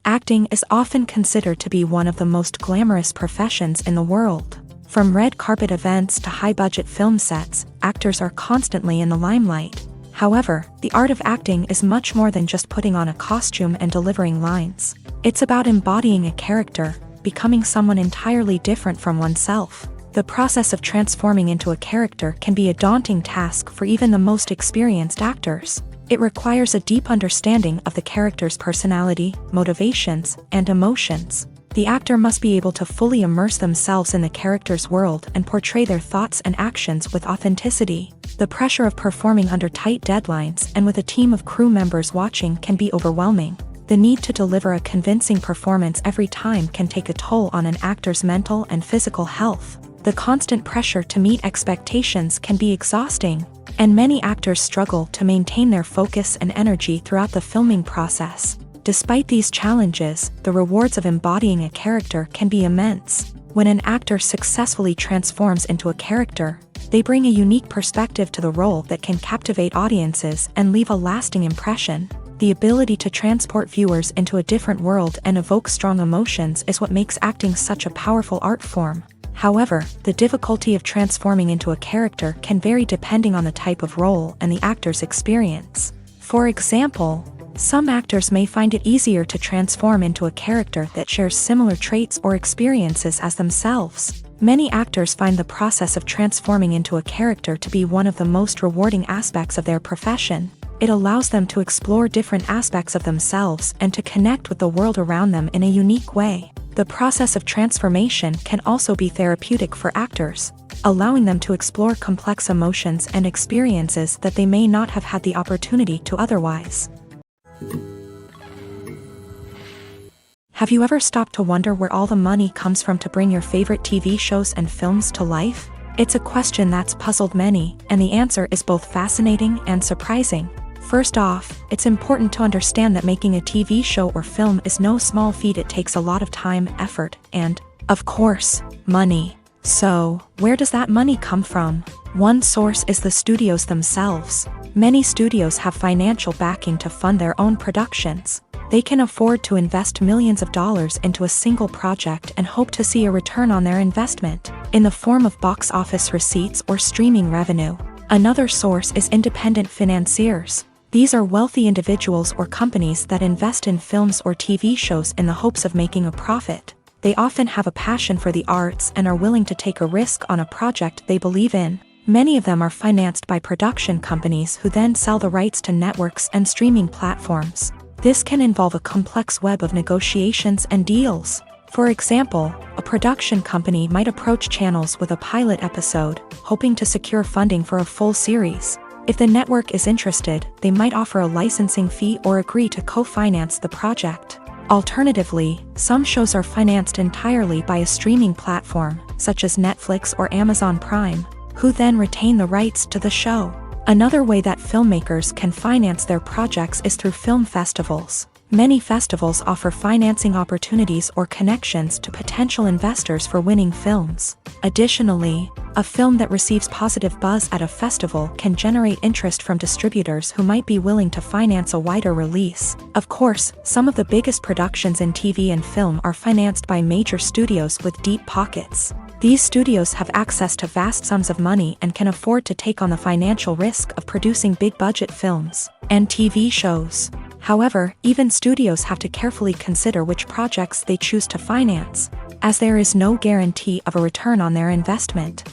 Acting is often considered to be one of the most glamorous professions in the world. From red carpet events to high-budget film sets, actors are constantly in the limelight. However, the art of acting is much more than just putting on a costume and delivering lines. It's about embodying a character, becoming someone entirely different from oneself. The process of transforming into a character can be a daunting task for even the most experienced actors. It requires a deep understanding of the character's personality, motivations, and emotions. The actor must be able to fully immerse themselves in the character's world and portray their thoughts and actions with authenticity. The pressure of performing under tight deadlines and with a team of crew members watching can be overwhelming. The need to deliver a convincing performance every time can take a toll on an actor's mental and physical health. The constant pressure to meet expectations can be exhausting, and many actors struggle to maintain their focus and energy throughout the filming process. Despite these challenges, the rewards of embodying a character can be immense. When an actor successfully transforms into a character, they bring a unique perspective to the role that can captivate audiences and leave a lasting impression. The ability to transport viewers into a different world and evoke strong emotions is what makes acting such a powerful art form. However, the difficulty of transforming into a character can vary depending on the type of role and the actor's experience. For example, some actors may find it easier to transform into a character that shares similar traits or experiences as themselves. Many actors find the process of transforming into a character to be one of the most rewarding aspects of their profession. It allows them to explore different aspects of themselves and to connect with the world around them in a unique way. The process of transformation can also be therapeutic for actors, allowing them to explore complex emotions and experiences that they may not have had the opportunity to otherwise. Have you ever stopped to wonder where all the money comes from to bring your favorite TV shows and films to life? It's a question that's puzzled many, and the answer is both fascinating and surprising. First off, it's important to understand that making a TV show or film is no small feat. It takes a lot of time, effort, and, of course, money. So, where does that money come from? One source is the studios themselves. Many studios have financial backing to fund their own productions. They can afford to invest millions of dollars into a single project and hope to see a return on their investment, in the form of box office receipts or streaming revenue. Another source is independent financiers. These are wealthy individuals or companies that invest in films or TV shows in the hopes of making a profit. They often have a passion for the arts and are willing to take a risk on a project they believe in. Many of them are financed by production companies who then sell the rights to networks and streaming platforms. This can involve a complex web of negotiations and deals. For example, a production company might approach channels with a pilot episode, hoping to secure funding for a full series. If the network is interested, they might offer a licensing fee or agree to co-finance the project. Alternatively, some shows are financed entirely by a streaming platform, such as Netflix or Amazon Prime, who then retain the rights to the show. Another way that filmmakers can finance their projects is through film festivals. Many festivals offer financing opportunities or connections to potential investors for winning films. Additionally, a film that receives positive buzz at a festival can generate interest from distributors who might be willing to finance a wider release. Of course, some of the biggest productions in TV and film are financed by major studios with deep pockets. These studios have access to vast sums of money and can afford to take on the financial risk of producing big-budget films and TV shows. However, even studios have to carefully consider which projects they choose to finance, as there is no guarantee of a return on their investment.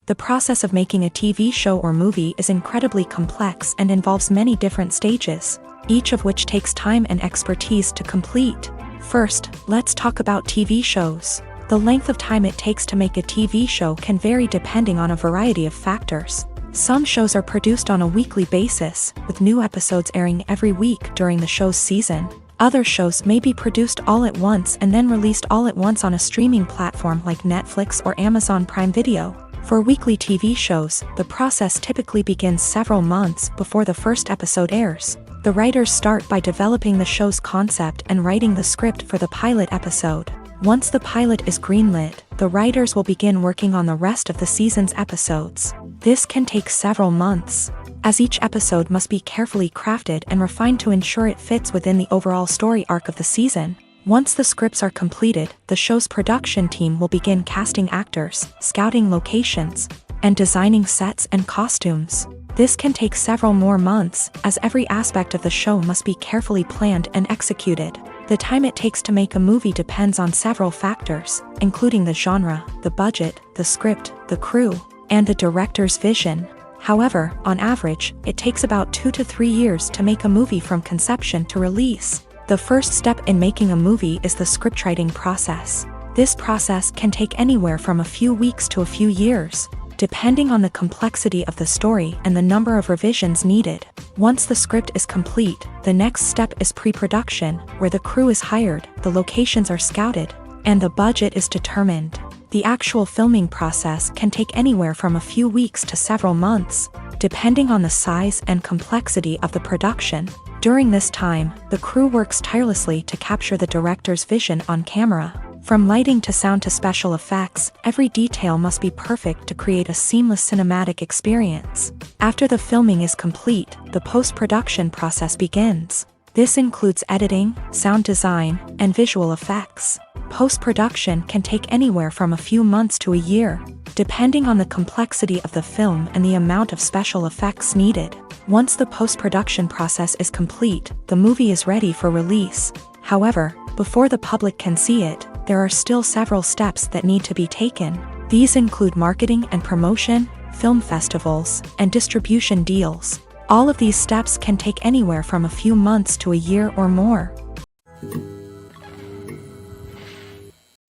The process of making a TV show or movie is incredibly complex and involves many different stages, each of which takes time and expertise to complete. First, let's talk about TV shows. The length of time it takes to make a TV show can vary depending on a variety of factors. Some shows are produced on a weekly basis, with new episodes airing every week during the show's season. Other shows may be produced all at once and then released all at once on a streaming platform like Netflix or Amazon Prime Video. For weekly TV shows, the process typically begins several months before the first episode airs. The writers start by developing the show's concept and writing the script for the pilot episode. Once the pilot is greenlit, the writers will begin working on the rest of the season's episodes. This can take several months, as each episode must be carefully crafted and refined to ensure it fits within the overall story arc of the season. Once the scripts are completed, the show's production team will begin casting actors, scouting locations, and designing sets and costumes. This can take several more months, as every aspect of the show must be carefully planned and executed. The time it takes to make a movie depends on several factors, including the genre, the budget, the script, the crew, and the director's vision. However, on average, it takes about 2 to 3 years to make a movie from conception to release. The first step in making a movie is the scriptwriting process. This process can take anywhere from a few weeks to a few years, depending on the complexity of the story and the number of revisions needed. Once the script is complete, the next step is pre-production, where the crew is hired, the locations are scouted, and the budget is determined. The actual filming process can take anywhere from a few weeks to several months, depending on the size and complexity of the production. During this time, the crew works tirelessly to capture the director's vision on camera. From lighting to sound to special effects, every detail must be perfect to create a seamless cinematic experience. After the filming is complete, the post-production process begins. This includes editing, sound design, and visual effects. Post-production can take anywhere from a few months to a year, depending on the complexity of the film and the amount of special effects needed. Once the post-production process is complete, the movie is ready for release. However, before the public can see it, there are still several steps that need to be taken. These include marketing and promotion, film festivals, and distribution deals. All of these steps can take anywhere from a few months to a year or more.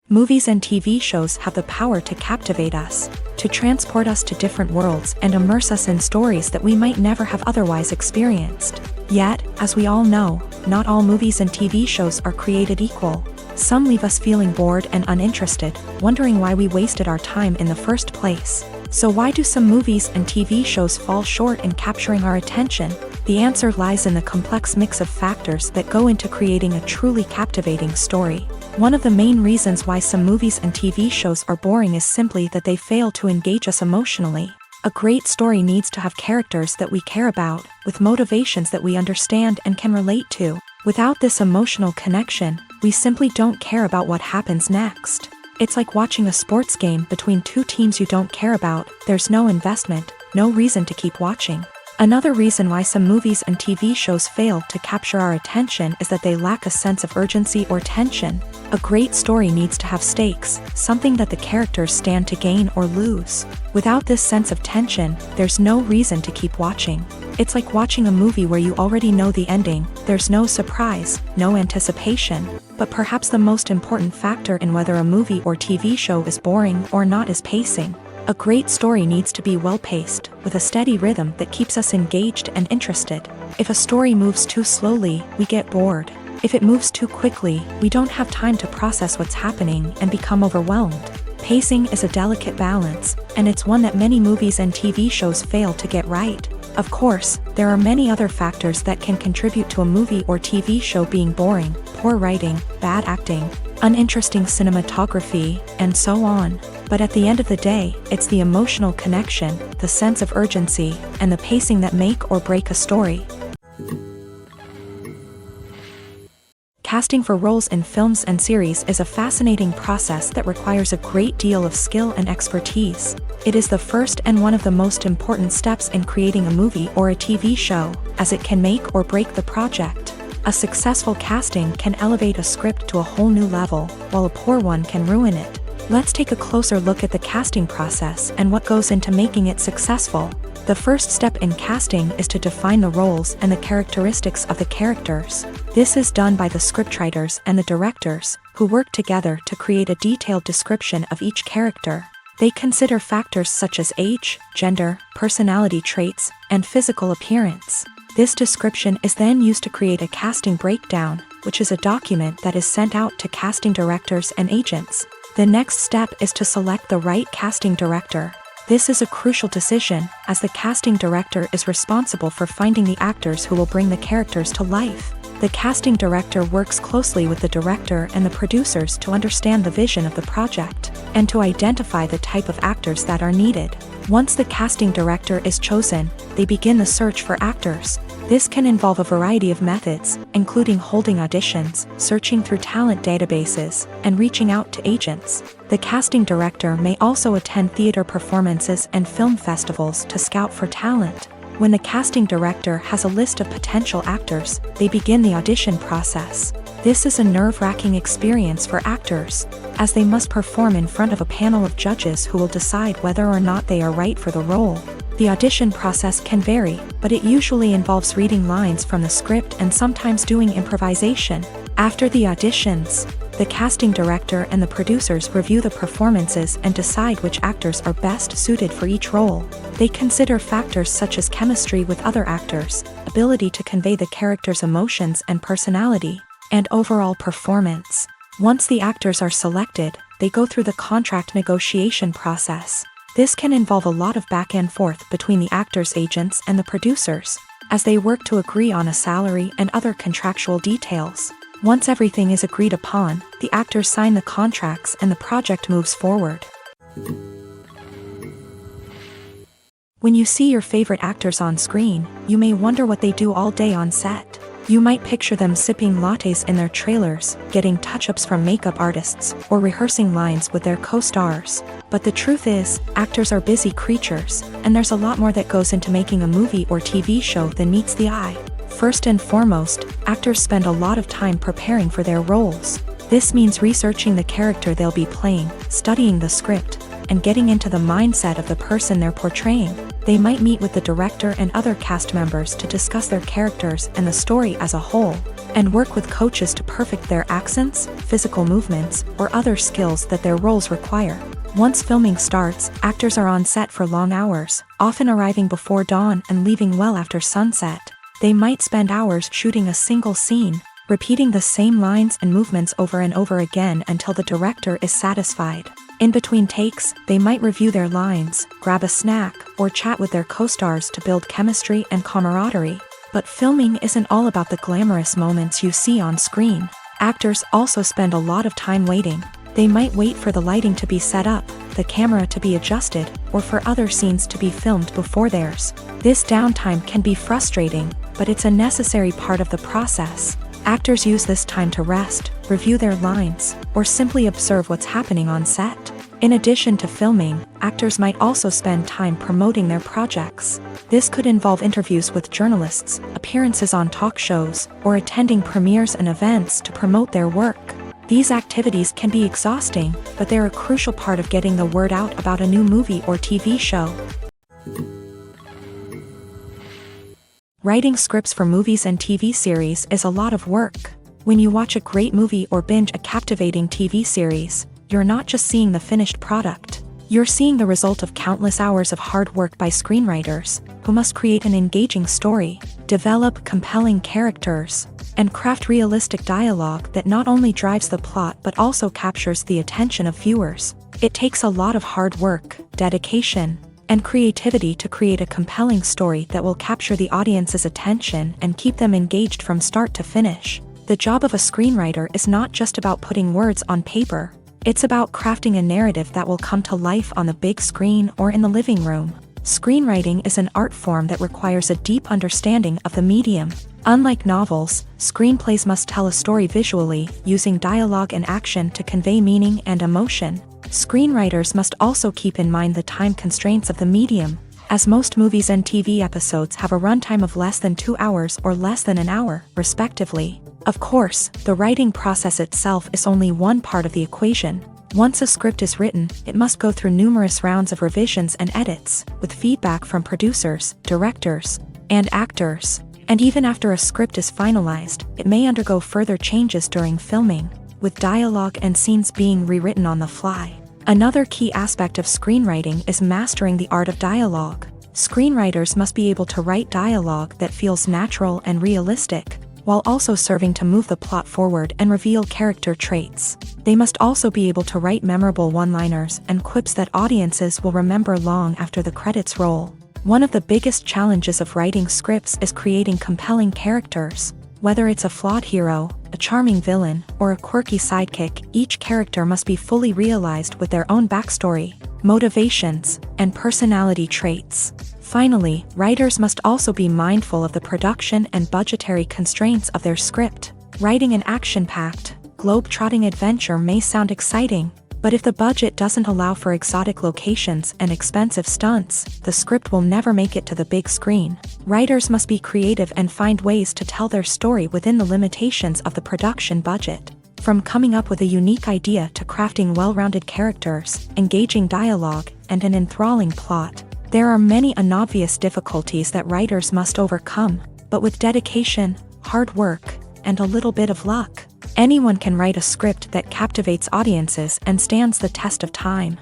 Movies and TV shows have the power to captivate us, to transport us to different worlds and immerse us in stories that we might never have otherwise experienced. Yet, as we all know, not all movies and TV shows are created equal. Some leave us feeling bored and uninterested, wondering why we wasted our time in the first place. So why do some movies and TV shows fall short in capturing our attention? The answer lies in the complex mix of factors that go into creating a truly captivating story. One of the main reasons why some movies and TV shows are boring is simply that they fail to engage us emotionally. A great story needs to have characters that we care about, with motivations that we understand and can relate to. Without this emotional connection, we simply don't care about what happens next. It's like watching a sports game between two teams you don't care about. There's no investment, no reason to keep watching. Another reason why some movies and TV shows fail to capture our attention is that they lack a sense of urgency or tension. A great story needs to have stakes, something that the characters stand to gain or lose. Without this sense of tension, there's no reason to keep watching. It's like watching a movie where you already know the ending. There's no surprise, no anticipation. But perhaps the most important factor in whether a movie or TV show is boring or not is pacing. A great story needs to be well-paced, with a steady rhythm that keeps us engaged and interested. If a story moves too slowly, we get bored. If it moves too quickly, we don't have time to process what's happening and become overwhelmed. Pacing is a delicate balance, and it's one that many movies and TV shows fail to get right. Of course, there are many other factors that can contribute to a movie or TV show being boring: poor writing, bad acting, uninteresting cinematography, and so on. But at the end of the day, it's the emotional connection, the sense of urgency, and the pacing that make or break a story. Casting for roles in films and series is a fascinating process that requires a great deal of skill and expertise. It is the first and one of the most important steps in creating a movie or a TV show, as it can make or break the project. A successful casting can elevate a script to a whole new level, while a poor one can ruin it. Let's take a closer look at the casting process and what goes into making it successful. The first step in casting is to define the roles and the characteristics of the characters. This is done by the scriptwriters and the directors, who work together to create a detailed description of each character. They consider factors such as age, gender, personality traits, and physical appearance. This description is then used to create a casting breakdown, which is a document that is sent out to casting directors and agents. The next step is to select the right casting director. This is a crucial decision, as the casting director is responsible for finding the actors who will bring the characters to life. The casting director works closely with the director and the producers to understand the vision of the project, and to identify the type of actors that are needed. Once the casting director is chosen, they begin the search for actors. This can involve a variety of methods, including holding auditions, searching through talent databases, and reaching out to agents. The casting director may also attend theater performances and film festivals to scout for talent. When the casting director has a list of potential actors, they begin the audition process. This is a nerve-wracking experience for actors, as they must perform in front of a panel of judges who will decide whether or not they are right for the role. The audition process can vary, but it usually involves reading lines from the script and sometimes doing improvisation. After the auditions, the casting director and the producers review the performances and decide which actors are best suited for each role. They consider factors such as chemistry with other actors, ability to convey the character's emotions and personality, and overall performance. Once the actors are selected, they go through the contract negotiation process. This can involve a lot of back and forth between the actors' agents and the producers, as they work to agree on a salary and other contractual details. Once everything is agreed upon, the actors sign the contracts and the project moves forward. When you see your favorite actors on screen, you may wonder what they do all day on set. You might picture them sipping lattes in their trailers, getting touch-ups from makeup artists, or rehearsing lines with their co-stars. But the truth is, actors are busy creatures, and there's a lot more that goes into making a movie or TV show than meets the eye. First and foremost, actors spend a lot of time preparing for their roles. This means researching the character they'll be playing, studying the script, and getting into the mindset of the person they're portraying. They might meet with the director and other cast members to discuss their characters and the story as a whole, and work with coaches to perfect their accents, physical movements, or other skills that their roles require. Once filming starts, actors are on set for long hours, often arriving before dawn and leaving well after sunset. They might spend hours shooting a single scene, repeating the same lines and movements over and over again until the director is satisfied. In between takes, they might review their lines, grab a snack, or chat with their co-stars to build chemistry and camaraderie. But filming isn't all about the glamorous moments you see on screen. Actors also spend a lot of time waiting. They might wait for the lighting to be set up, the camera to be adjusted, or for other scenes to be filmed before theirs. This downtime can be frustrating, but it's a necessary part of the process. Actors use this time to rest, review their lines, or simply observe what's happening on set. In addition to filming, actors might also spend time promoting their projects. This could involve interviews with journalists, appearances on talk shows, or attending premieres and events to promote their work. These activities can be exhausting, but they're a crucial part of getting the word out about a new movie or TV show. Writing scripts for movies and TV series is a lot of work. When you watch a great movie or binge a captivating TV series, you're not just seeing the finished product. You're seeing the result of countless hours of hard work by screenwriters, who must create an engaging story, develop compelling characters, and craft realistic dialogue that not only drives the plot but also captures the attention of viewers. It takes a lot of hard work, dedication, and creativity to create a compelling story that will capture the audience's attention and keep them engaged from start to finish. The job of a screenwriter is not just about putting words on paper. It's about crafting a narrative that will come to life on the big screen or in the living room. Screenwriting is an art form that requires a deep understanding of the medium. Unlike novels, screenplays must tell a story visually, using dialogue and action to convey meaning and emotion. Screenwriters must also keep in mind the time constraints of the medium, as most movies and TV episodes have a runtime of less than 2 hours or less than an hour, respectively. Of course, the writing process itself is only one part of the equation. Once a script is written, it must go through numerous rounds of revisions and edits, with feedback from producers, directors, and actors. And even after a script is finalized, it may undergo further changes during filming, with dialogue and scenes being rewritten on the fly. Another key aspect of screenwriting is mastering the art of dialogue. Screenwriters must be able to write dialogue that feels natural and realistic. while also serving to move the plot forward and reveal character traits. They must also be able to write memorable one-liners and quips that audiences will remember long after the credits roll. One of the biggest challenges of writing scripts is creating compelling characters. Whether it's a flawed hero, a charming villain, or a quirky sidekick, each character must be fully realized with their own backstory, motivations, and personality traits. Finally, writers must also be mindful of the production and budgetary constraints of their script. Writing an action-packed, globe-trotting adventure may sound exciting, but if the budget doesn't allow for exotic locations and expensive stunts, the script will never make it to the big screen. Writers must be creative and find ways to tell their story within the limitations of the production budget. From coming up with a unique idea to crafting well-rounded characters, engaging dialogue, and an enthralling plot, there are many unobvious difficulties that writers must overcome, but with dedication, hard work, and a little bit of luck, anyone can write a script that captivates audiences and stands the test of time.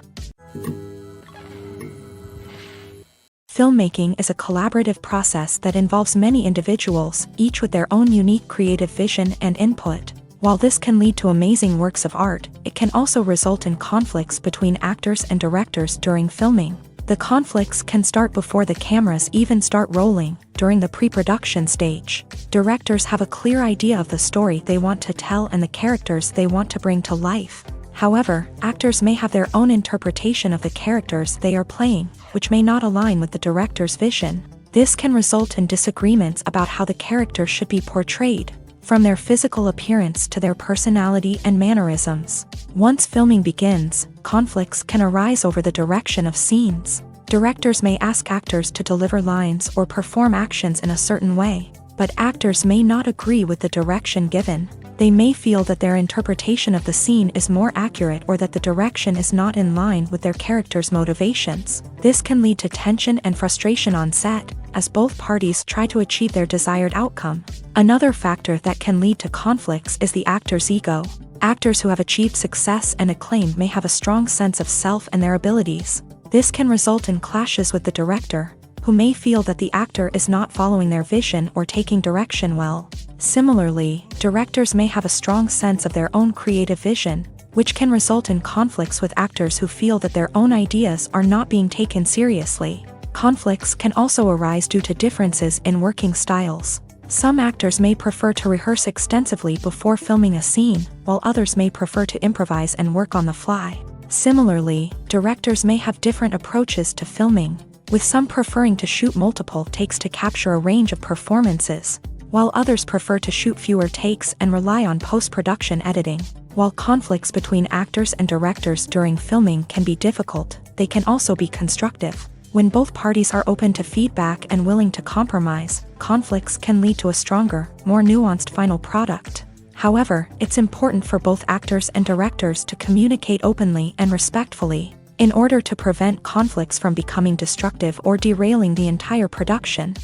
Filmmaking is a collaborative process that involves many individuals, each with their own unique creative vision and input. While this can lead to amazing works of art, it can also result in conflicts between actors and directors during filming. The conflicts can start before the cameras even start rolling, during the pre-production stage. Directors have a clear idea of the story they want to tell and the characters they want to bring to life. However, actors may have their own interpretation of the characters they are playing, which may not align with the director's vision. This can result in disagreements about how the character should be portrayed, from their physical appearance to their personality and mannerisms. Once filming begins, conflicts can arise over the direction of scenes. Directors may ask actors to deliver lines or perform actions in a certain way, but actors may not agree with the direction given. They may feel that their interpretation of the scene is more accurate or that the direction is not in line with their character's motivations. This can lead to tension and frustration on set, as both parties try to achieve their desired outcome. Another factor that can lead to conflicts is the actor's ego. Actors who have achieved success and acclaim may have a strong sense of self and their abilities. This can result in clashes with the director, who may feel that the actor is not following their vision or taking direction well. Similarly, directors may have a strong sense of their own creative vision, which can result in conflicts with actors who feel that their own ideas are not being taken seriously. Conflicts can also arise due to differences in working styles. Some actors may prefer to rehearse extensively before filming a scene, while others may prefer to improvise and work on the fly. Similarly, directors may have different approaches to filming, with some preferring to shoot multiple takes to capture a range of performances, while others prefer to shoot fewer takes and rely on post-production editing. While conflicts between actors and directors during filming can be difficult, they can also be constructive. When both parties are open to feedback and willing to compromise, conflicts can lead to a stronger, more nuanced final product. However, it's important for both actors and directors to communicate openly and respectfully, in order to prevent conflicts from becoming destructive or derailing the entire production.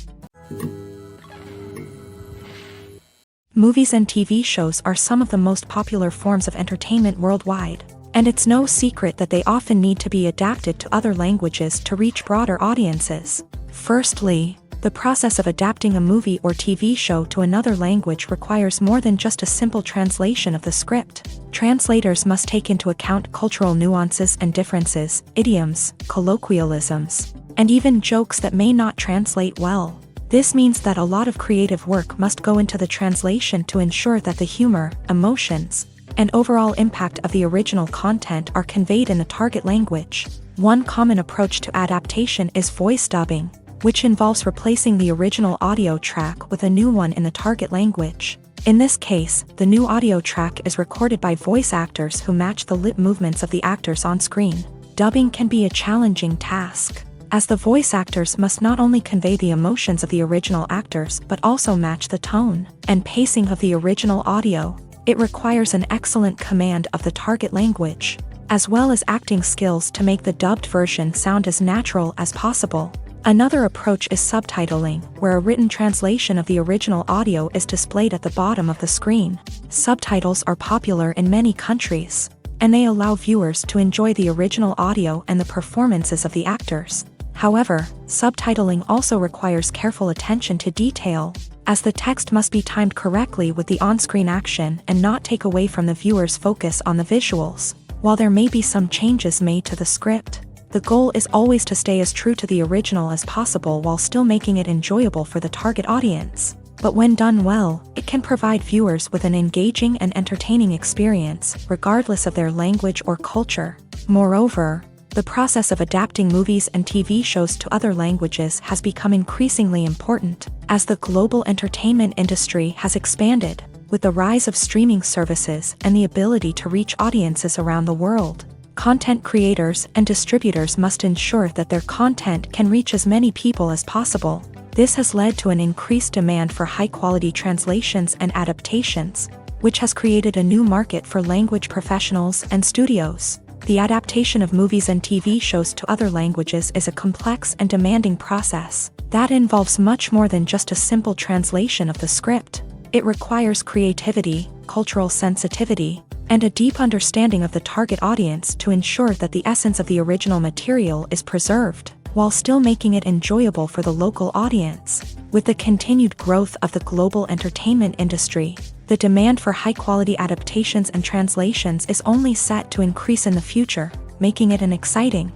Movies and TV shows are some of the most popular forms of entertainment worldwide, and it's no secret that they often need to be adapted to other languages to reach broader audiences. Firstly, the process of adapting a movie or TV show to another language requires more than just a simple translation of the script. Translators must take into account cultural nuances and differences, idioms, colloquialisms, and even jokes that may not translate well. This means that a lot of creative work must go into the translation to ensure that the humor, emotions, and overall impact of the original content are conveyed in the target language. One common approach to adaptation is voice dubbing, which involves replacing the original audio track with a new one in the target language. In this case, the new audio track is recorded by voice actors who match the lip movements of the actors on screen. Dubbing can be a challenging task, as the voice actors must not only convey the emotions of the original actors but also match the tone and pacing of the original audio. It requires an excellent command of the target language, as well as acting skills to make the dubbed version sound as natural as possible. Another approach is subtitling, where a written translation of the original audio is displayed at the bottom of the screen. Subtitles are popular in many countries, and they allow viewers to enjoy the original audio and the performances of the actors. However, subtitling also requires careful attention to detail, as the text must be timed correctly with the on-screen action and not take away from the viewer's focus on the visuals. While there may be some changes made to the script, the goal is always to stay as true to the original as possible while still making it enjoyable for the target audience. But when done well, it can provide viewers with an engaging and entertaining experience, regardless of their language or culture. Moreover, the process of adapting movies and TV shows to other languages has become increasingly important, as the global entertainment industry has expanded, with the rise of streaming services and the ability to reach audiences around the world. Content creators and distributors must ensure that their content can reach as many people as possible. This has led to an increased demand for high-quality translations and adaptations, which has created a new market for language professionals and studios. The adaptation of movies and TV shows to other languages is a complex and demanding process that involves much more than just a simple translation of the script. It requires creativity, cultural sensitivity, and a deep understanding of the target audience to ensure that the essence of the original material is preserved, while still making it enjoyable for the local audience. With the continued growth of the global entertainment industry, the demand for high-quality adaptations and translations is only set to increase in the future, making it an exciting.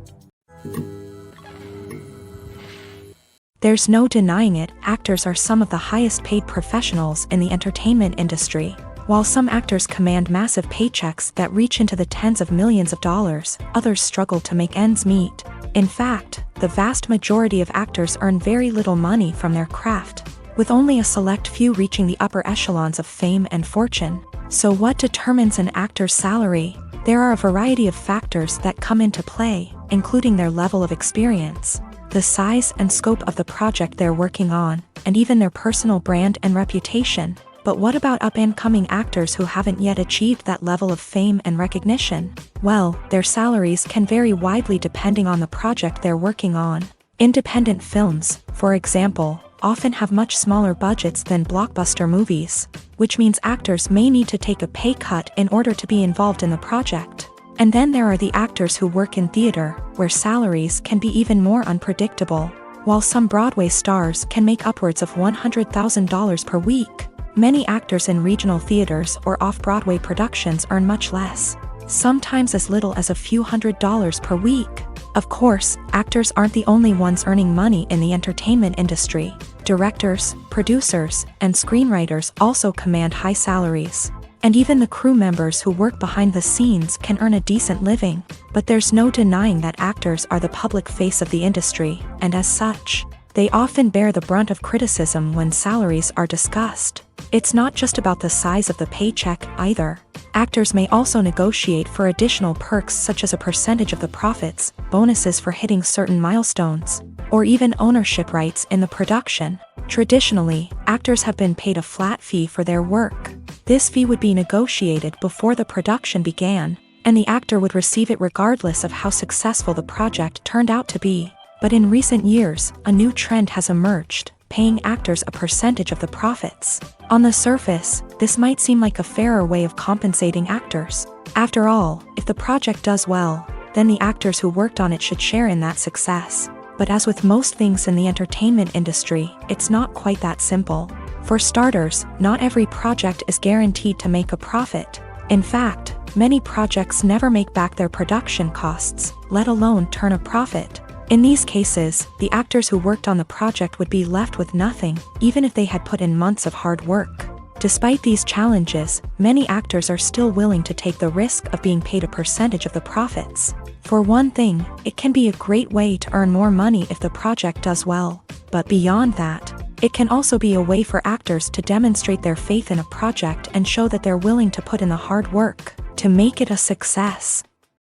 There's no denying it, actors are some of the highest-paid professionals in the entertainment industry. While some actors command massive paychecks that reach into the tens of millions of dollars, others struggle to make ends meet. In fact, the vast majority of actors earn very little money from their craft, with only a select few reaching the upper echelons of fame and fortune. So what determines an actor's salary? There are a variety of factors that come into play, including their level of experience, the size and scope of the project they're working on, and even their personal brand and reputation. But what about up-and-coming actors who haven't yet achieved that level of fame and recognition? Well, their salaries can vary widely depending on the project they're working on. Independent films, for example, often have much smaller budgets than blockbuster movies, which means actors may need to take a pay cut in order to be involved in the project. And then there are the actors who work in theater, where salaries can be even more unpredictable. While some Broadway stars can make upwards of $100,000 per week, many actors in regional theaters or off-Broadway productions earn much less, sometimes as little as a few $100s per week. Of course, actors aren't the only ones earning money in the entertainment industry. Directors, producers, and screenwriters also command high salaries. And even the crew members who work behind the scenes can earn a decent living. But there's no denying that actors are the public face of the industry, and as such, they often bear the brunt of criticism when salaries are discussed. It's not just about the size of the paycheck either. Actors may also negotiate for additional perks such as a percentage of the profits, bonuses for hitting certain milestones, or even ownership rights in the production. Traditionally, actors have been paid a flat fee for their work. This fee would be negotiated before the production began, and the actor would receive it regardless of how successful the project turned out to be. But in recent years, a new trend has emerged, paying actors a percentage of the profits. On the surface, this might seem like a fairer way of compensating actors. After all, if the project does well, then the actors who worked on it should share in that success. But as with most things in the entertainment industry, it's not quite that simple. For starters, not every project is guaranteed to make a profit. In fact, many projects never make back their production costs, let alone turn a profit. In these cases, the actors who worked on the project would be left with nothing, even if they had put in months of hard work. Despite these challenges, many actors are still willing to take the risk of being paid a percentage of the profits. For one thing, it can be a great way to earn more money if the project does well. But beyond that, it can also be a way for actors to demonstrate their faith in a project and show that they're willing to put in the hard work to make it a success.